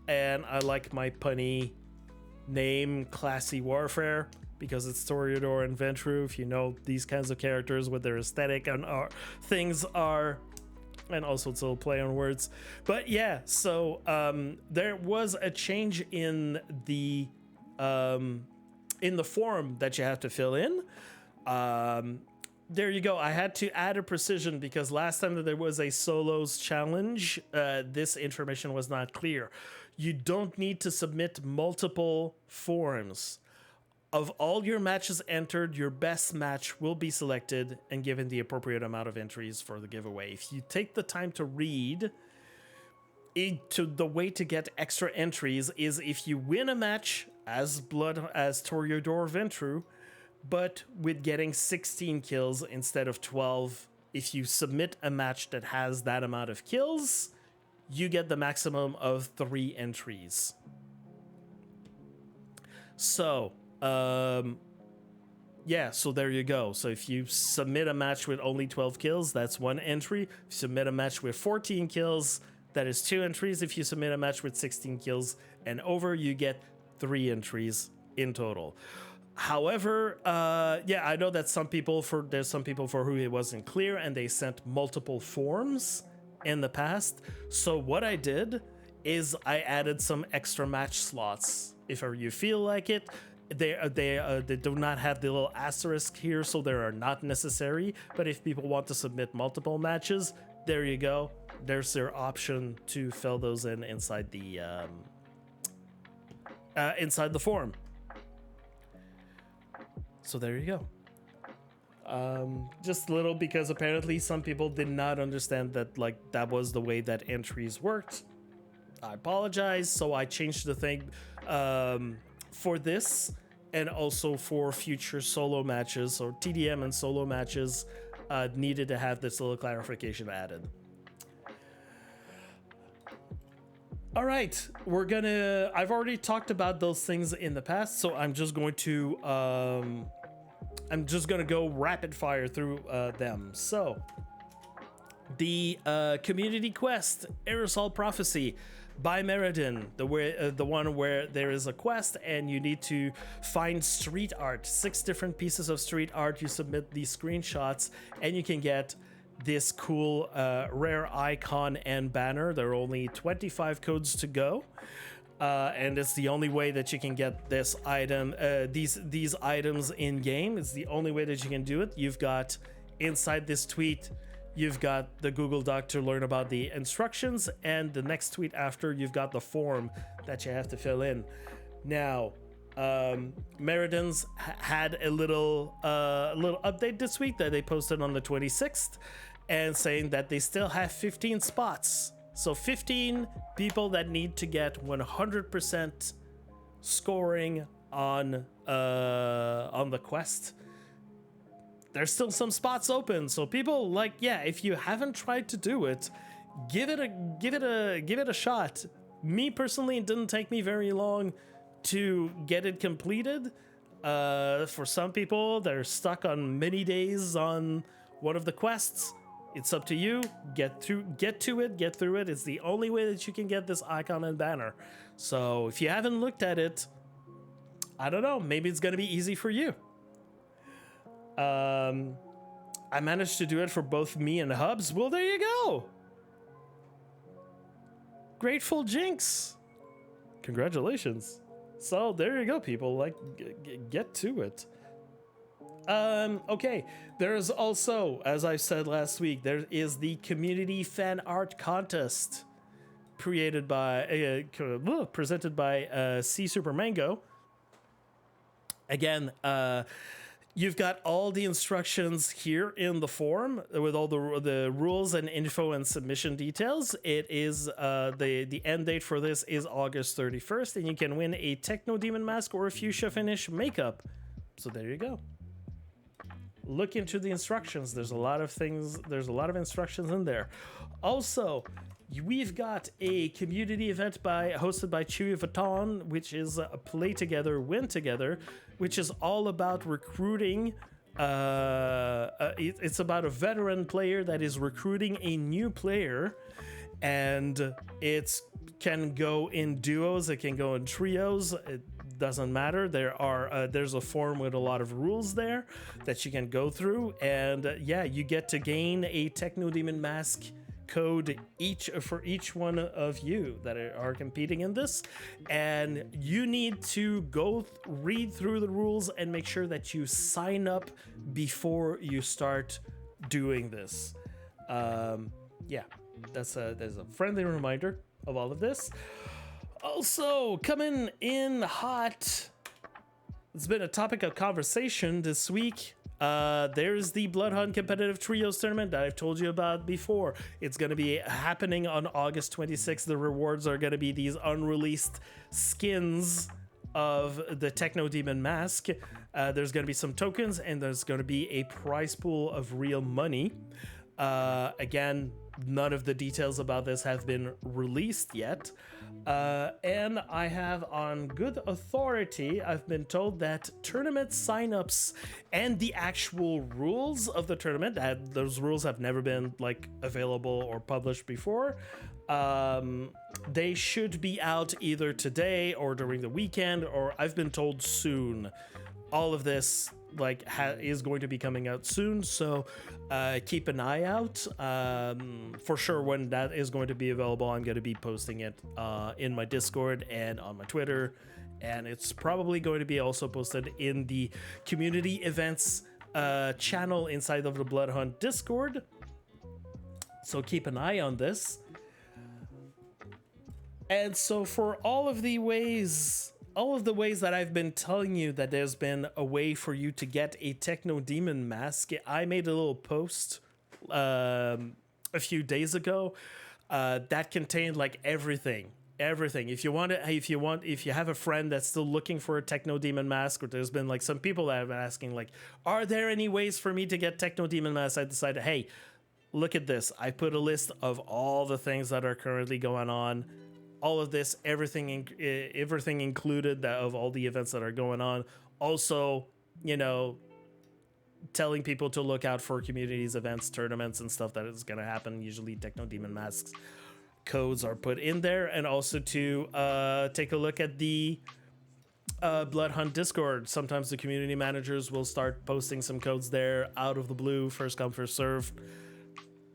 And I like my punny name, Classy Warfare, because it's Toreador and Ventru. If you know these kinds of characters, what their aesthetic and things are, and also it's a little play on words. But yeah, so there was a change in the form that you have to fill in. There you go. I had to add a precision because last time that there was a solos challenge, this information was not clear. You don't need to submit multiple forms. Of all your matches entered, your best match will be selected and given the appropriate amount of entries for the giveaway. If you take the time to read, the way to get extra entries is if you win a match as Toreador Ventru, but with getting 16 kills instead of 12. If you submit a match that has that amount of kills, you get the maximum of 3 entries. So, yeah, so there you go. So if you submit a match with only 12 kills, that's 1 entry. If you submit a match with 14 kills, that is 2 entries. If you submit a match with 16 kills and over, you get 3 entries in total. However, yeah, I know that there's some people for who it wasn't clear and they sent multiple forms in the past. So what I did is I added some extra match slots. If ever you feel like it, they do not have the little asterisk here, so they are not necessary. But if people want to submit multiple matches, there you go. There's their option to fill those in inside the form. So there you go. Just a little, because apparently some people did not understand that that was the way that entries worked. I apologize. So I changed the thing for this and also for future solo matches, or TDM and solo matches needed to have this little clarification added. All right, I've already talked about those things in the past, so I'm just going to go rapid fire through them. So the community quest, Aerosol Prophecy by Meriden, the one where there is a quest and you need to find street art, 6 different pieces of street art. You submit these screenshots and you can get this cool rare icon and banner. There are only 25 codes to go. And it's the only way that you can get this item, these items in game. It's the only way that you can do it. You've got inside this tweet, you've got the Google Doc to learn about the instructions, and the next tweet after, you've got the form that you have to fill in. Now, Meriden's had a little update this week that they posted on the 26th, and saying that they still have 15 spots. So 15 people that need to get 100% scoring on the quest. There's still some spots open, so people, if you haven't tried to do it, give it a shot. Me personally, it didn't take me very long to get it completed. For some people, they're stuck on many days on one of the quests. It's up to you. Get to it, get through it. It's the only way that you can get this icon and banner. So if you haven't looked at it, I don't know, maybe it's gonna be easy for you. I managed to do it for both me and Hubs. Well, there you go. Grateful Jinx. Congratulations. So there you go, people. Like, get to it. Okay. There's also, as I said last week, there is the community fan art contest presented by C Super Mango. Again, you've got all the instructions here in the form with all the rules and info and submission details. It is the end date for this is August 31st, and you can win a Techno Demon mask or a fuchsia finish makeup. So there you go. Look into the instructions. There's a lot of things. There's a lot of instructions in there. Also, we've got a community event hosted by Chewy Vuitton, which is Play Together, Win Together, which is all about recruiting. It's about a veteran player that is recruiting a new player, and it can go in duos, it can go in trios. It doesn't matter. There's a form with a lot of rules there that you can go through, and yeah, you get to gain a Techno Demon mask code for each one of you that are competing in this, and you need to read through the rules and make sure that you sign up before you start doing this. Yeah, there's a friendly reminder of all of this. Also, coming in hot, it's been a topic of conversation this week. There's the Bloodhunt competitive trios tournament that I've told you about before. It's going to be happening on August 26th. The rewards are going to be these unreleased skins of the Techno Demon mask. There's going to be some tokens, and there's going to be a prize pool of real money. Again, none of the details about this have been released yet. And I have on good authority, I've been told that tournament signups and the actual rules of the tournament, that those rules have never been like available or published before. They should be out either today or during the weekend, or I've been told soon. All of this is going to be coming out soon, so keep an eye out. For sure, when that is going to be available, I'm going to be posting it in my Discord and on my Twitter, and it's probably going to be also posted in the community events channel inside of the Bloodhunt Discord. So keep an eye on this. And so for all of the ways that I've been telling you that there's been a way for you to get a Techno Demon mask, I made a little post a few days ago that contained like everything. If you have a friend that's still looking for a Techno Demon mask, or there's been like some people that have been asking like, are there any ways for me to get Techno Demon mask? I decided, hey, look at this. I put a list of all the things that are currently going on. All of this, everything included of all the events that are going on. Also, telling people to look out for communities, events, tournaments, and stuff that is going to happen. Usually Techno Demon masks codes are put in there, and also to take a look at the Bloodhunt Discord. Sometimes the community managers will start posting some codes there out of the blue, first come, first serve.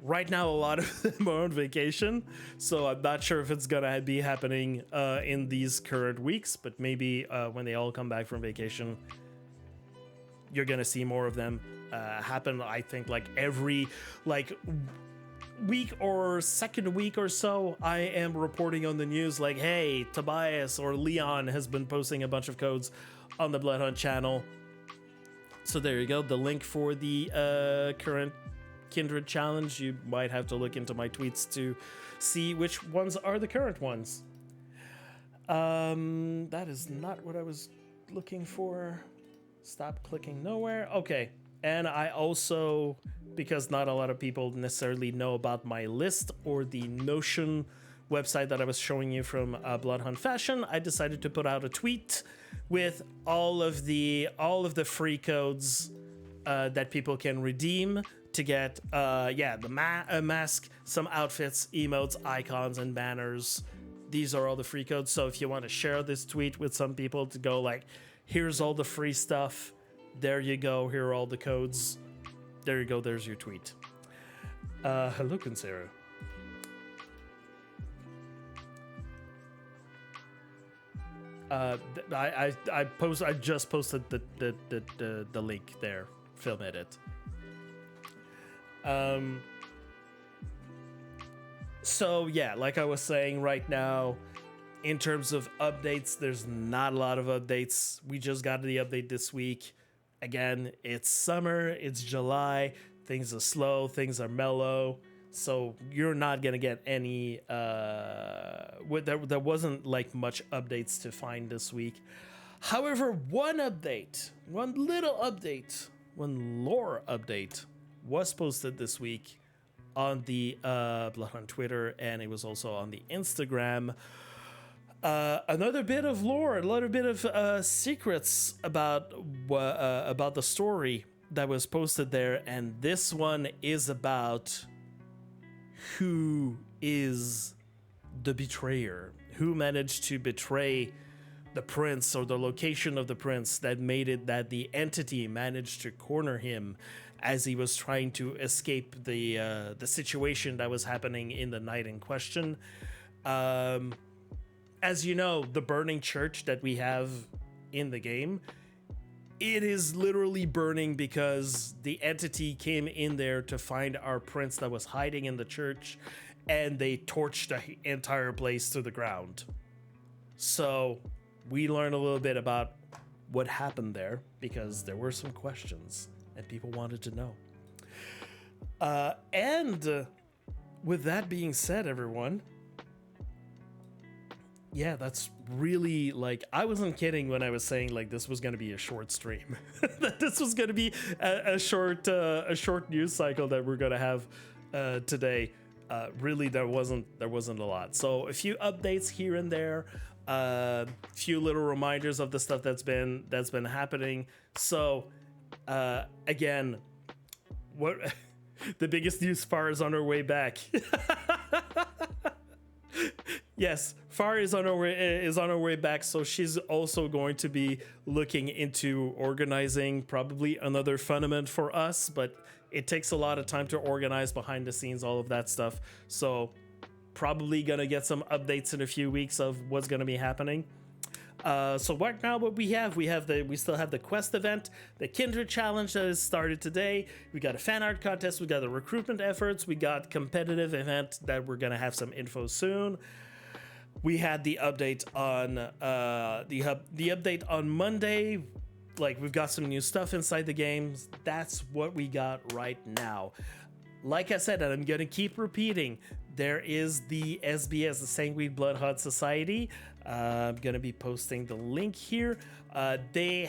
Right now, a lot of them are on vacation, so I'm not sure if it's gonna be happening in these current weeks, but maybe when they all come back from vacation, you're gonna see more of them happen. I think every week or second week or so, I am reporting on the news like, hey, Tobias or Leon has been posting a bunch of codes on the Bloodhunt channel. So there you go, the link for the current Kindred challenge. You might have to look into my tweets to see which ones are the current ones. That is not what I was looking for. Stop clicking nowhere. Okay. And I also, because not a lot of people necessarily know about my list or the Notion website that I was showing you from Bloodhunt Fashion, I decided to put out a tweet with all of the free codes that people can redeem to get the mask, some outfits, emotes, icons, and banners. These are all the free codes. So if you want to share this tweet with some people to go like, here's all the free stuff, there you go, here are all the codes, there you go, there's your tweet. Hello, Kinsero. I just posted the link there. Film edit. So yeah, like I was saying, right now, in terms of updates, there's not a lot of updates. We just got the update this week. Again, it's summer, it's July, things are slow, things are mellow. So you're not gonna get any. There wasn't like much updates to find this week. However, one little update, one lore update was posted this week on the Bloodhunt Twitter, and it was also on the Instagram. Another bit of lore, a little bit of secrets about the story that was posted there, and this one is about who is the betrayer, who managed to betray the prince, or the location of the prince that made it that the entity managed to corner him as he was trying to escape the situation that was happening in the night in question. As you know, the burning church that we have in the game, it is literally burning because the entity came in there to find our prince that was hiding in the church, and they torched the entire place to the ground. So we learned a little bit about what happened there because there were some questions and people wanted to know. And with that being said, everyone, yeah, that's really, like, I wasn't kidding when I was saying like this was going to be a short stream. That this was going to be a short news cycle that we're going to have today. Really, there wasn't a lot. So a few updates here and there, few little reminders of the stuff that's been happening. So again, what the biggest news, Far is on her way back. Yes, Far is on her way back, so she's also going to be looking into organizing probably another fundament for us, but it takes a lot of time to organize behind the scenes, all of that stuff. So probably gonna get some updates in a few weeks of what's gonna be happening. So right now, what we still have the quest event, the Kindred challenge that has started today. We got a fan art contest, we got the recruitment efforts, we got competitive event that we're gonna have some info soon. We had the update on the update on Monday. Like, we've got some new stuff inside the games. That's what we got right now. Like I said, and I'm gonna keep repeating, there is the SBS, the Sanguine Bloodhunt Society. I'm gonna be posting the link here. There's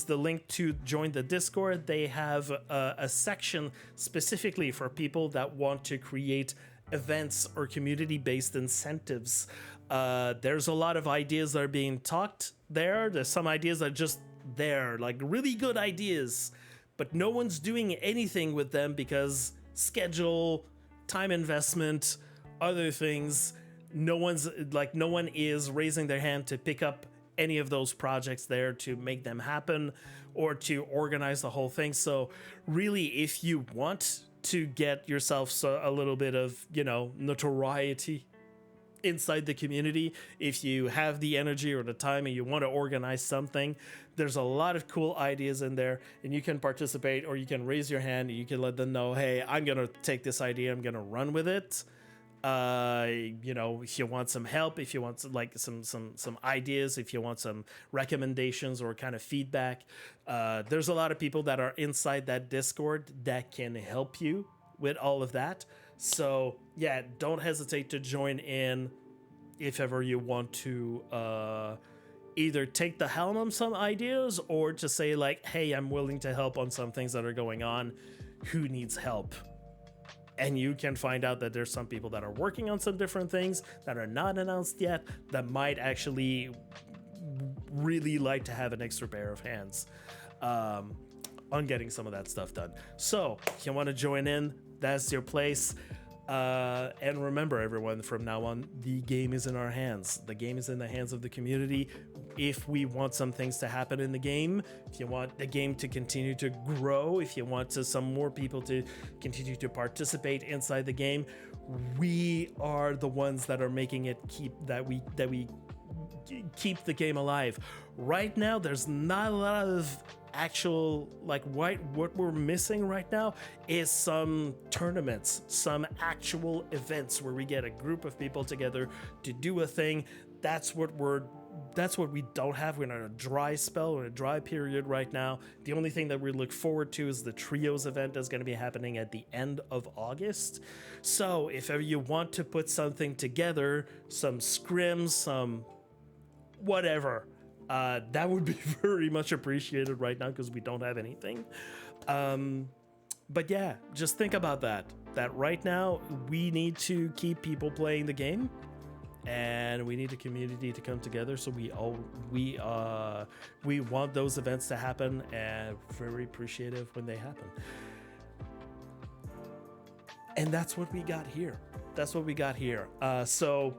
the link to join the Discord. They have a section specifically for people that want to create events or community-based incentives. There's a lot of ideas that are being talked there. There's some ideas that are just there, like really good ideas, but no one's doing anything with them because schedule, time investment, other things. No one is raising their hand to pick up any of those projects there to make them happen or to organize the whole thing. So really, if you want to get yourself a little bit of, notoriety inside the community, if you have the energy or the time and you want to organize something, there's a lot of cool ideas in there, and you can participate, or you can raise your hand and you can let them know, hey, I'm gonna take this idea, I'm gonna run with it. If you want some help, if you want some ideas, if you want some recommendations or kind of feedback, there's a lot of people that are inside that Discord that can help you with all of that. So yeah, don't hesitate to join in if ever you want to either take the helm on some ideas or to say like, hey, I'm willing to help on some things that are going on. Who needs help? And you can find out that there's some people that are working on some different things that are not announced yet that might actually really like to have an extra pair of hands. on getting some of that stuff done. So if you want to join in, that's your place. And remember, everyone, from now on, the game is in our hands. The game is in the hands of the community. If we want some things to happen in the game, if you want the game to continue to grow, if you want some more people to continue to participate inside the game, we are the ones that are making it keep the game alive. Right now, there's not a lot of actual, like, what we're missing right now is some tournaments, some actual events where we get a group of people together to do a thing. That's what we don't have. We're in a dry spell, we're in a dry period right now. The only thing that we look forward to is the trios event that's going to be happening at the end of August. So if ever you want to put something together, some scrims, some whatever, that would be very much appreciated right now because we don't have anything. But yeah, just think about that right now we need to keep people playing the game, and we need the community to come together. So we want those events to happen, and very appreciative when they happen. And that's what we got here. So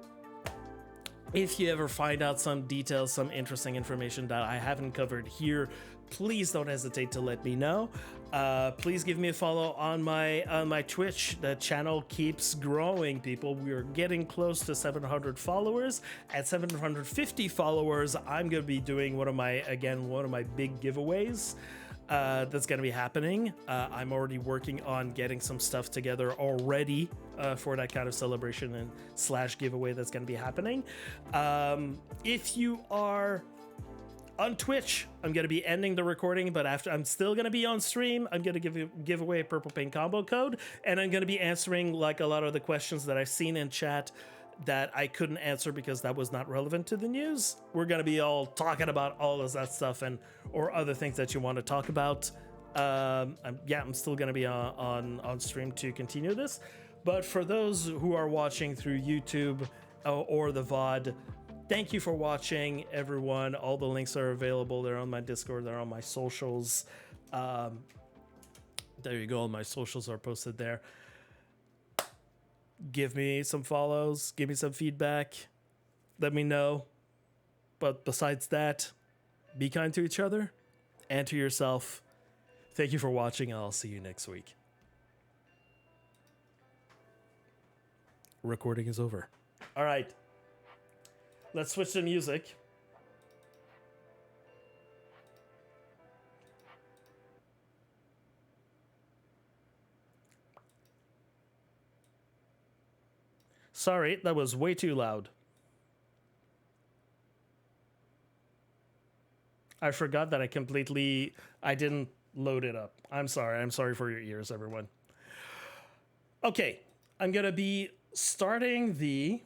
if you ever find out some details, some interesting information that I haven't covered here, please don't hesitate to let me know. Please give me a follow on my Twitch. The channel keeps growing, people. We're getting close to 700 followers. At 750 followers, I'm going to be doing one of my big giveaways. That's going to be happening. I'm already working on getting some stuff together already for that kind of celebration and / giveaway that's going to be happening. If you are on Twitch, I'm going to be ending the recording, but after, I'm still going to be on stream. I'm going to give away a Purple Pink combo code, and I'm going to be answering like a lot of the questions that I've seen in chat that I couldn't answer because that was not relevant to the news. We're going to be all talking about all of that stuff or other things that you want to talk about. I'm still going to be on stream to continue this. But for those who are watching through YouTube or the VOD, thank you for watching, everyone. All the links are available. They're on my Discord. They're on my socials. There you go. All my socials are posted there. Give me some follows, give me some feedback, let me know. But besides that, be kind to each other and to yourself. Thank you for watching, and I'll see you next week. Recording is over. All right, let's switch to music. Sorry, that was way too loud. I forgot that I didn't load it up. I'm sorry for your ears, everyone. Okay, I'm gonna be starting the,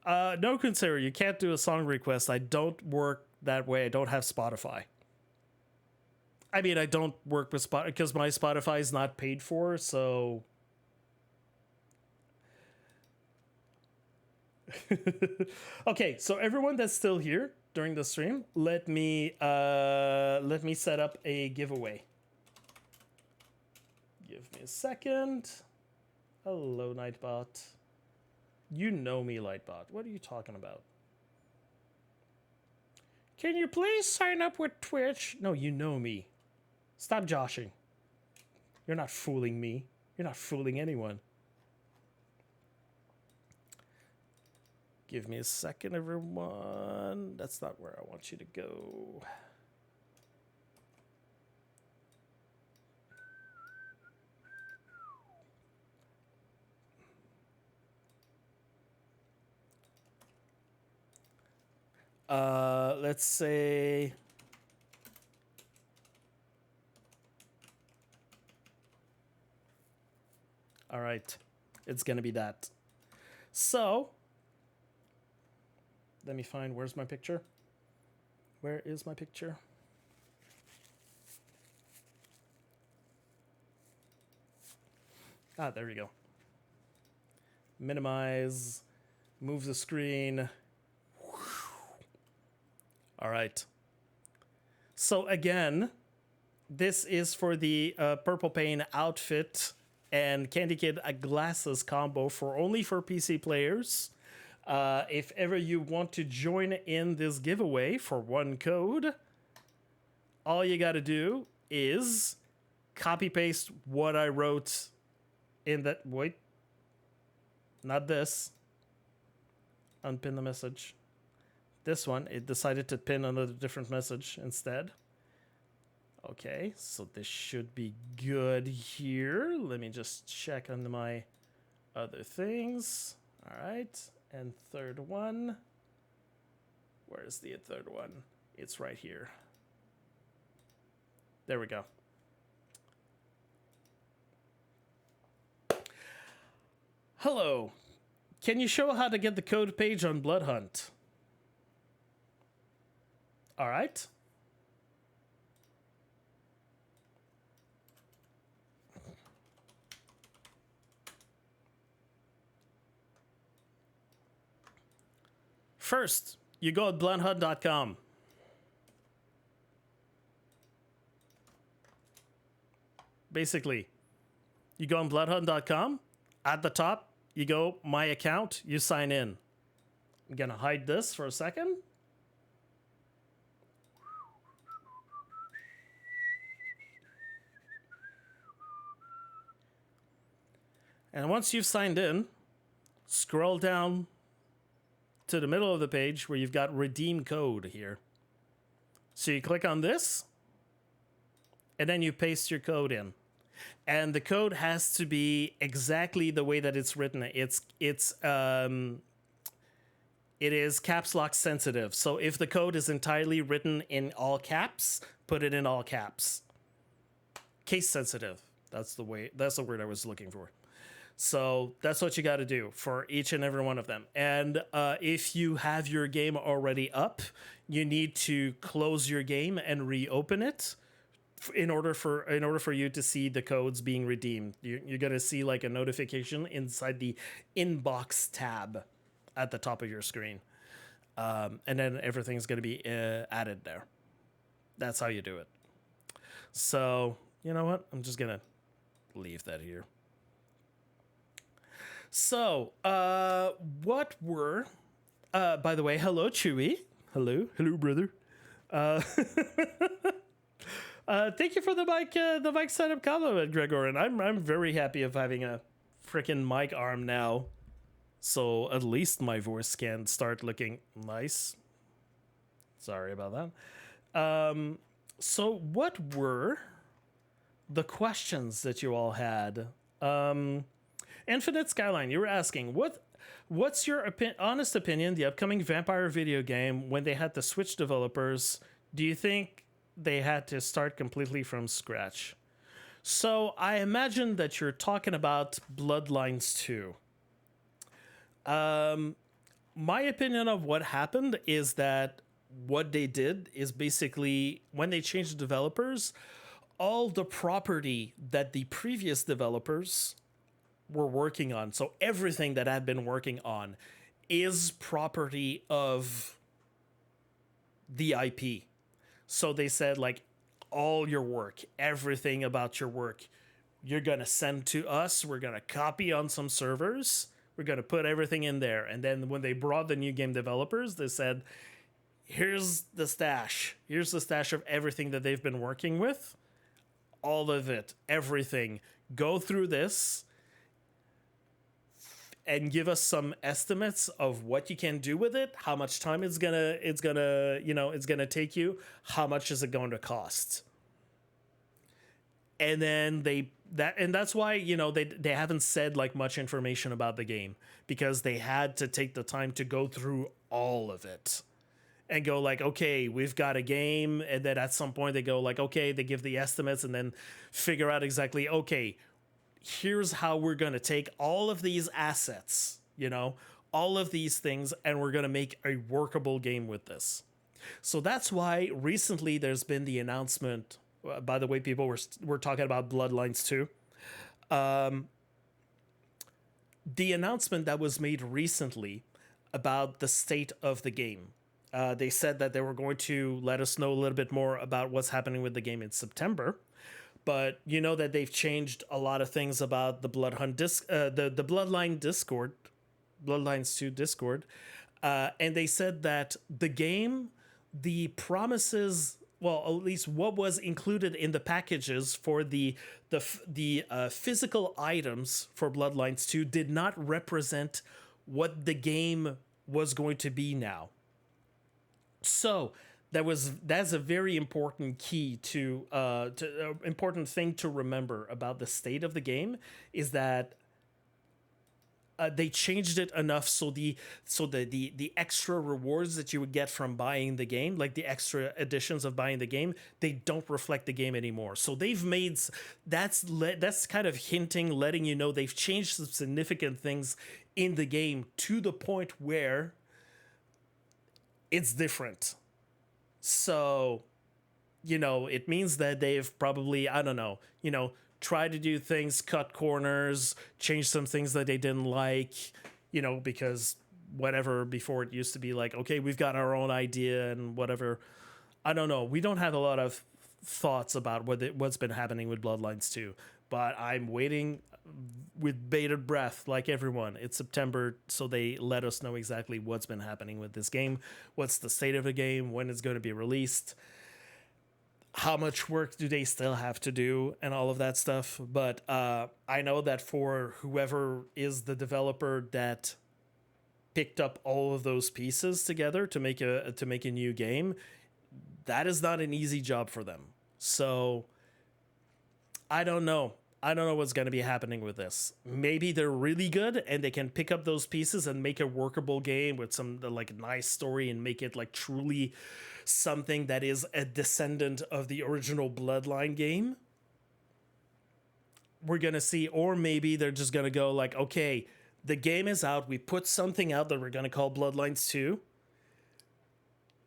no concern, you can't do a song request. I don't work that way. I don't have Spotify. I mean, I don't work with Spotify because my Spotify is not paid for, so... Okay, so everyone that's still here during the stream, let me set up a giveaway. Give me a second. Hello, Nightbot. You know me, Lightbot. What are you talking about? Can you please sign up with Twitch? No, you know me. Stop joshing. You're not fooling me. You're not fooling anyone. Give me a second, everyone. That's not where I want you to go. Let's say... All right, it's gonna be that. So... Let me find, where's my picture? Where is my picture? Ah, there we go. Minimize, move the screen. All right. So again, this is for the Purple Pain outfit and Candy Kid glasses combo for only for PC players. If ever you want to join in this giveaway for one code, all you got to do is copy paste what I wrote in that. Wait, not this. Unpin the message. This one, it decided to pin another different message instead. Okay, so this should be good here. Let me just check on my other things. All right, and third one. Where's the third one? It's right here. There we go. Hello. Can you show how to get the code page on Bloodhunt? All right. First, you go at bloodhunt.com. Basically, you go on bloodhunt.com. At the top, you go my account, you sign in. I'm going to hide this for a second. And once you've signed in, scroll down to the middle of the page where you've got redeem code here. So you click on this, and then you paste your code in. And the code has to be exactly the way that it's written. It is caps lock sensitive. So if the code is entirely written in all caps, put it in all caps. Case sensitive. That's the word I was looking for. So that's what you got to do for each and every one of them. And if you have your game already up, you need to close your game and reopen it in order for you to see the codes being redeemed. You're going to see like a notification inside the inbox tab at the top of your screen. And then everything's going to be added there. That's how you do it. So, you know what? I'm just going to leave that here. So, what were... by the way, hello, Chewy. Hello, brother. Thank you for the mic setup compliment, Gregor, and I'm very happy of having a freaking mic arm now, so at least my voice can start looking nice. Sorry about that. So what were the questions that you all had? Infinite Skyline, you were asking what's your honest opinion the upcoming vampire video game when they had to switch developers? Do you think they had to start completely from scratch? So I imagine that you're talking about Bloodlines 2. My opinion of what happened is that what they did is basically when they changed the developers, all the property that the previous developers were working on, so everything that I've been working on is property of the IP. So they said, like, all your work, everything about your work, you're going to send to us. We're going to copy on some servers. We're going to put everything in there. And then when they brought the new game developers, they said, here's the stash. Here's the stash of everything that they've been working with. All of it, everything. Go through this and give us some estimates of what you can do with it, how much time it's gonna take you, how much is it going to cost. And then that's why, they haven't said like much information about the game, because they had to take the time to go through all of it and go like, okay, we've got a game. And then at some point they go like, okay, they give the estimates and then figure out exactly, okay, here's how we're going to take all of these assets, all of these things, and we're going to make a workable game with this. So that's why recently there's been the announcement. By the way, people were talking about Bloodlines 2. The announcement that was made recently about the state of the game. They said that they were going to let us know a little bit more about what's happening with the game in September. But you know that they've changed a lot of things about the the Bloodline Discord, Bloodlines 2 Discord, and they said that the game, the promises, well, at least what was included in the packages for the physical items for Bloodlines 2 did not represent what the game was going to be now. So that's a very important key to important thing to remember about the state of the game is that they changed it enough so the extra rewards that you would get from buying the game, like the extra editions of buying the game, they don't reflect the game anymore. So they've made that's kind of hinting, letting you know they've changed some significant things in the game to the point where it's different. So, it means that they've probably, I don't know, tried to do things, cut corners, change some things that they didn't like, because whatever, before it used to be like, okay, we've got our own idea and whatever. I don't know. We don't have a lot of thoughts about what's been happening with Bloodlines 2, but I'm waiting with bated breath like everyone. It's September, so they let us know exactly what's been happening with this game, what's the state of the game, when it's going to be released, how much work do they still have to do, and all of that stuff. But I know that for whoever is the developer that picked up all of those pieces together to make a new game, that is not an easy job for them. So I don't know. I don't know what's going to be happening with this. Maybe they're really good and they can pick up those pieces and make a workable game with some like nice story and make it like truly something that is a descendant of the original Bloodline game. We're going to see. Or maybe they're just going to go like, okay, the game is out. We put something out that we're going to call Bloodlines 2.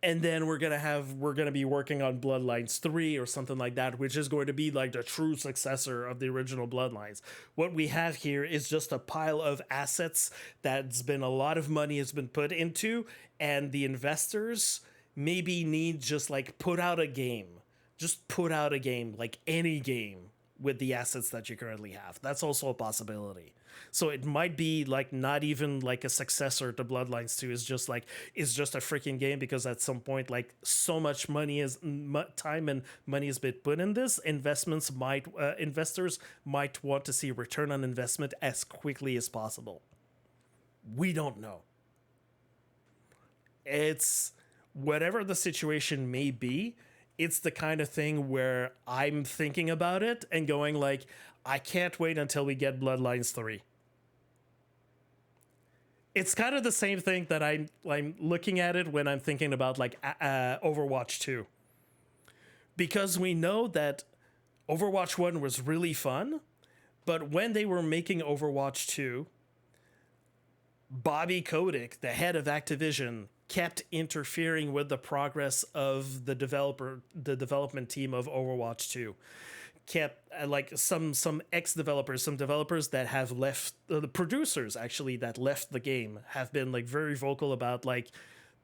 And then we're gonna be working on Bloodlines 3 or something like that, which is going to be like the true successor of the original Bloodlines. What we have here is just a pile of assets that's been a lot of money has been put into, and the investors maybe need just like put out a game. Just put out a game, like any game, with the assets that you currently have. That's also a possibility. So it might be like not even like a successor to Bloodlines 2. It's just a freaking game, because at some point, like, so much time and money has been put in this. Investors might want to see return on investment as quickly as possible. We don't know. It's whatever the situation may be. It's the kind of thing where I'm thinking about it and going like, I can't wait until we get Bloodlines 3. It's kind of the same thing that I'm looking at it when I'm thinking about like Overwatch 2. Because we know that Overwatch 1 was really fun, but when they were making Overwatch 2, Bobby Kotick, the head of Activision, kept interfering with the progress of the development team of Overwatch 2. Kept like some ex-developers, some developers that have left, the producers actually that left the game have been like very vocal about like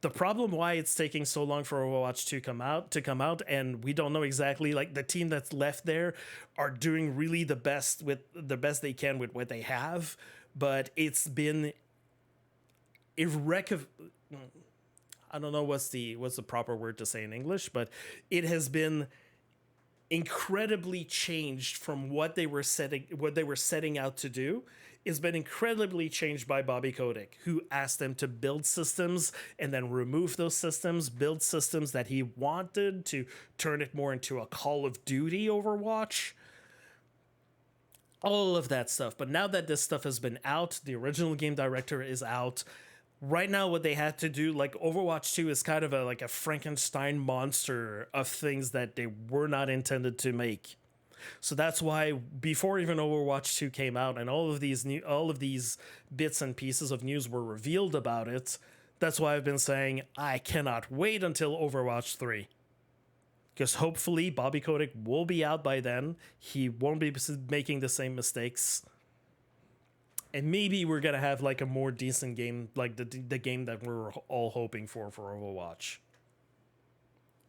the problem why it's taking so long for Overwatch 2 to come out, and we don't know exactly, like, the team that's left there are doing really the best they can with what they have, but it's been I don't know what's the proper word to say in English, but it has been incredibly changed from what they were setting out to do. It's been incredibly changed by Bobby Kotick, who asked them to build systems and then remove those systems, build systems that he wanted to turn it more into a Call of Duty Overwatch. All of that stuff. But now that this stuff has been out, the original game director is out. Right now, what they had to do, like, Overwatch 2 is kind of like a Frankenstein monster of things that they were not intended to make. So that's why before even Overwatch 2 came out and all of these bits and pieces of news were revealed about it, that's why I've been saying I cannot wait until Overwatch 3. Because hopefully Bobby Kotick will be out by then. He won't be making the same mistakes. And maybe we're gonna have like a more decent game, like the game that we're all hoping for Overwatch.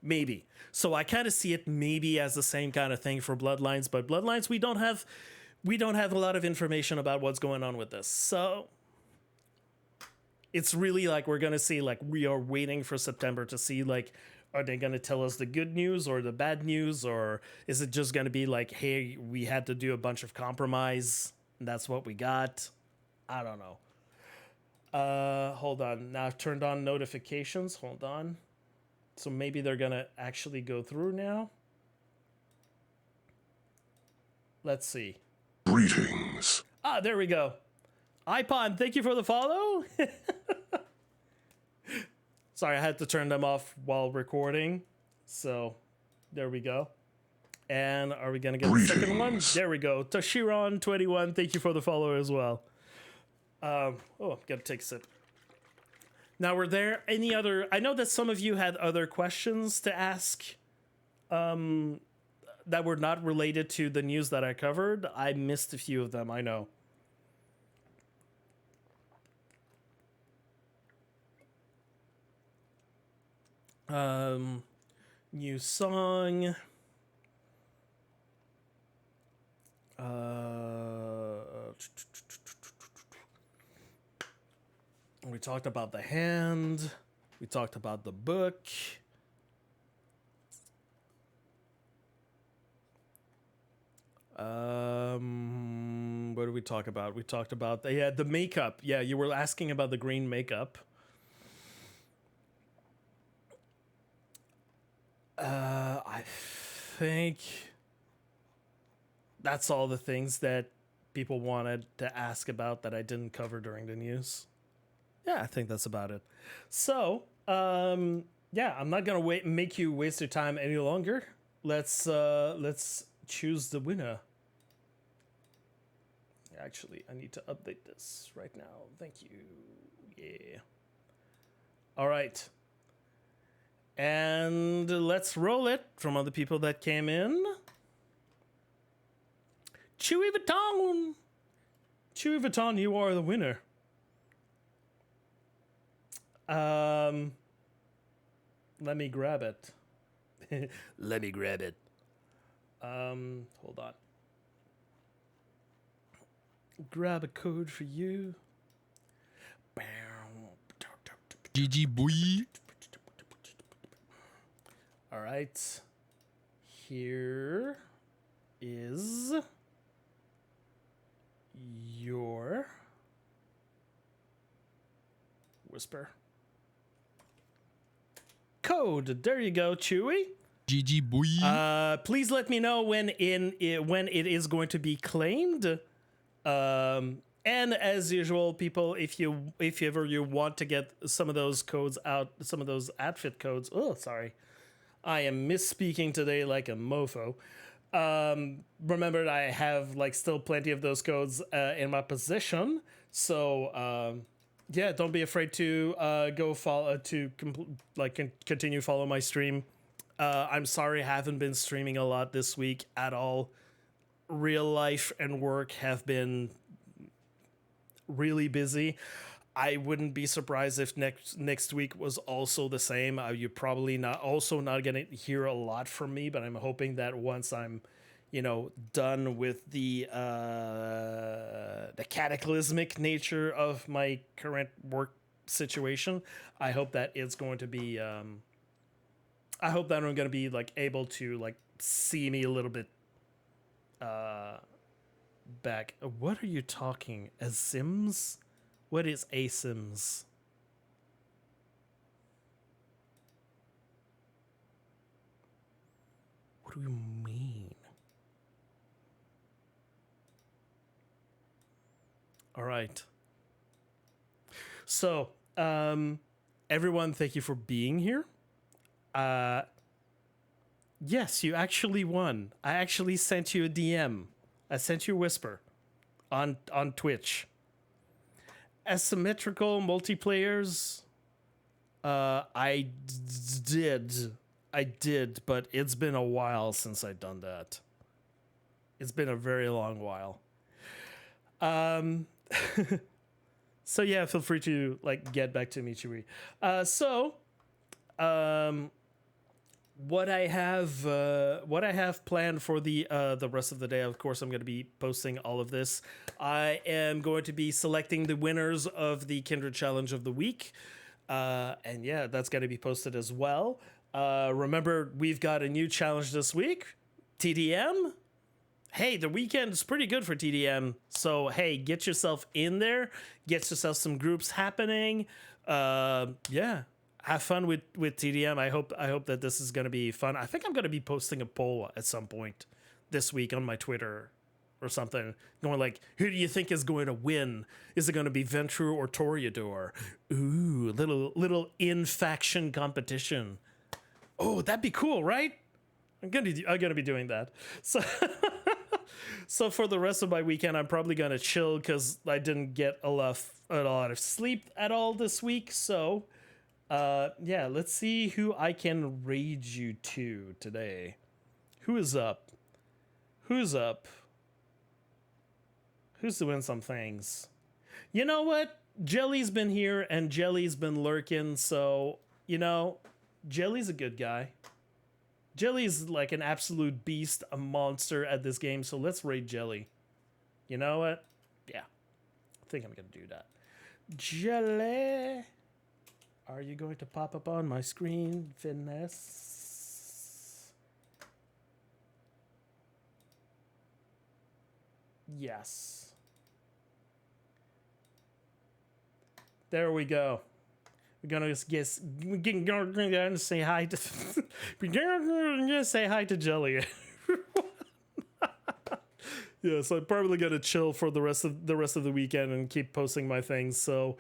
Maybe. So I kind of see it maybe as the same kind of thing for Bloodlines, but Bloodlines we don't have a lot of information about what's going on with this. So it's really like we're gonna see, like, we are waiting for September to see, like, are they gonna tell us the good news or the bad news, or is it just gonna be like, hey, we had to do a bunch of compromise and that's what we got? I don't know. Hold on. Now I've turned on notifications. Hold on. So maybe they're gonna actually go through now. Let's see. Greetings. Ah, there we go. Ipon, thank you for the follow. Sorry, I had to turn them off while recording. So there we go. And are we gonna get the second one? There we go. Tashiron21, thank you for the follow as well. Oh, gotta take a sip. Now, were there any other... I know that some of you had other questions to ask that were not related to the news that I covered. I missed a few of them, I know. New song. We talked about the hand. We talked about the book. What did we talk about? We talked about the makeup. Yeah, you were asking about the green makeup. I think that's all the things that people wanted to ask about that I didn't cover during the news. Yeah, I think that's about it. So, yeah, I'm not gonna make you waste your time any longer. Let's choose the winner. Actually, I need to update this right now. Thank you. Yeah. All right. And let's roll it from other people that came in. Chewy Vuitton! Chewy Vuitton, you are the winner. Let me grab it. Let me grab it. Hold on. Grab a code for you. GG boy. All right. Here is your whisper code. There you go, Chewy. GG boy. Please let me know when it is going to be claimed. And as usual, people, if ever you want to get some of those codes out, some of those outfit codes. Oh, sorry. I am misspeaking today like a mofo. Remember that I have like still plenty of those codes in my possession. So yeah, don't be afraid to go follow continue follow my stream. I'm sorry I haven't been streaming a lot this week at all. Real life and work have been really busy. I wouldn't be surprised if next week was also the same. You're probably not gonna hear a lot from me, but I'm hoping that once I'm, done with the cataclysmic nature of my current work situation, I hope that it's going to be. I hope that I'm gonna be like able to like see me a little bit back. What are you talking? A Sims? What is a Sims? What do you mean? All right. So, everyone, thank you for being here. Yes, you actually won. I actually sent you a DM. I sent you a whisper on Twitch. Asymmetrical multiplayers. I did, but it's been a while since I've done that. It's been a very long while. So yeah, feel free to like get back to me, Chewie. What I have planned for the rest of the day. Of course, I'm going to be posting all of this. I am going to be selecting the winners of the Kindred Challenge of the week, and yeah, that's going to be posted as well. Remember, we've got a new challenge this week, TDM. Hey, the weekend is pretty good for TDM. So, hey, get yourself in there. Get yourself some groups happening. Yeah, have fun with TDM. I hope that this is going to be fun. I think I'm going to be posting a poll at some point this week on my Twitter or something. Going like, who do you think is going to win? Is it going to be Ventrue or Toreador? Ooh, little in-faction competition. Oh, that'd be cool, right? I'm gonna be doing that. So so for the rest of my weekend, I'm probably gonna chill because I didn't get a lot of sleep at all this week. So yeah, let's see who I can raid you to today. Who is up? Who's up? Who's doing some things? You know what? Jelly's been here and Jelly's been lurking. So you know, Jelly's a good guy. Jelly's like an absolute beast, a monster at this game, so let's raid Jelly. You know what? Yeah. I think I'm gonna do that. Jelly! Are you going to pop up on my screen, Finesse? Yes. There we go. We're gonna guess. We're gonna say hi to. We're gonna say hi to Jelly. Yeah, so I'm probably gonna chill for the rest of the weekend and keep posting my things. So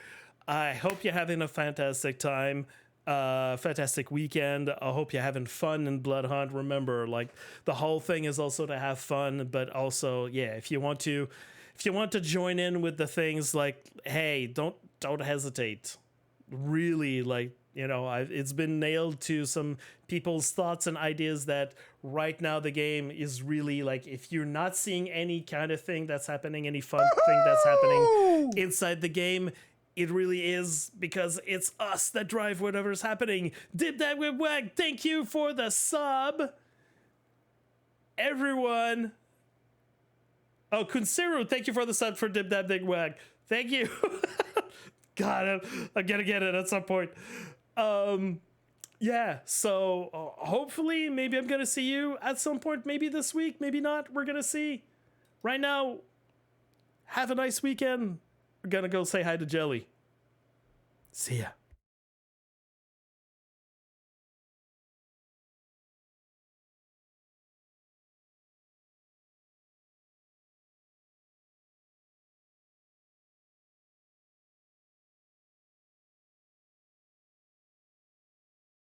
I hope you're having a fantastic time, fantastic weekend. I hope you're having fun in Bloodhunt. Remember, like the whole thing is also to have fun, but also, yeah, if you want to join in with the things, like, hey, don't hesitate. Really, like, you know, it's been nailed to some people's thoughts and ideas that right now the game is really like, if you're not seeing any kind of thing that's happening, any fun thing that's happening inside the game, it really is because it's us that drive whatever's happening. Dib that with wag, thank you for the sub, everyone. Oh, Kunseru, thank you for the sub for Dib that big wag. Thank you. God, I'm gonna get it at some point. Yeah, so hopefully, maybe I'm gonna see you at some point, maybe this week, maybe not. We're gonna see. Right now, have a nice weekend. We're gonna go say hi to Jelly. See ya.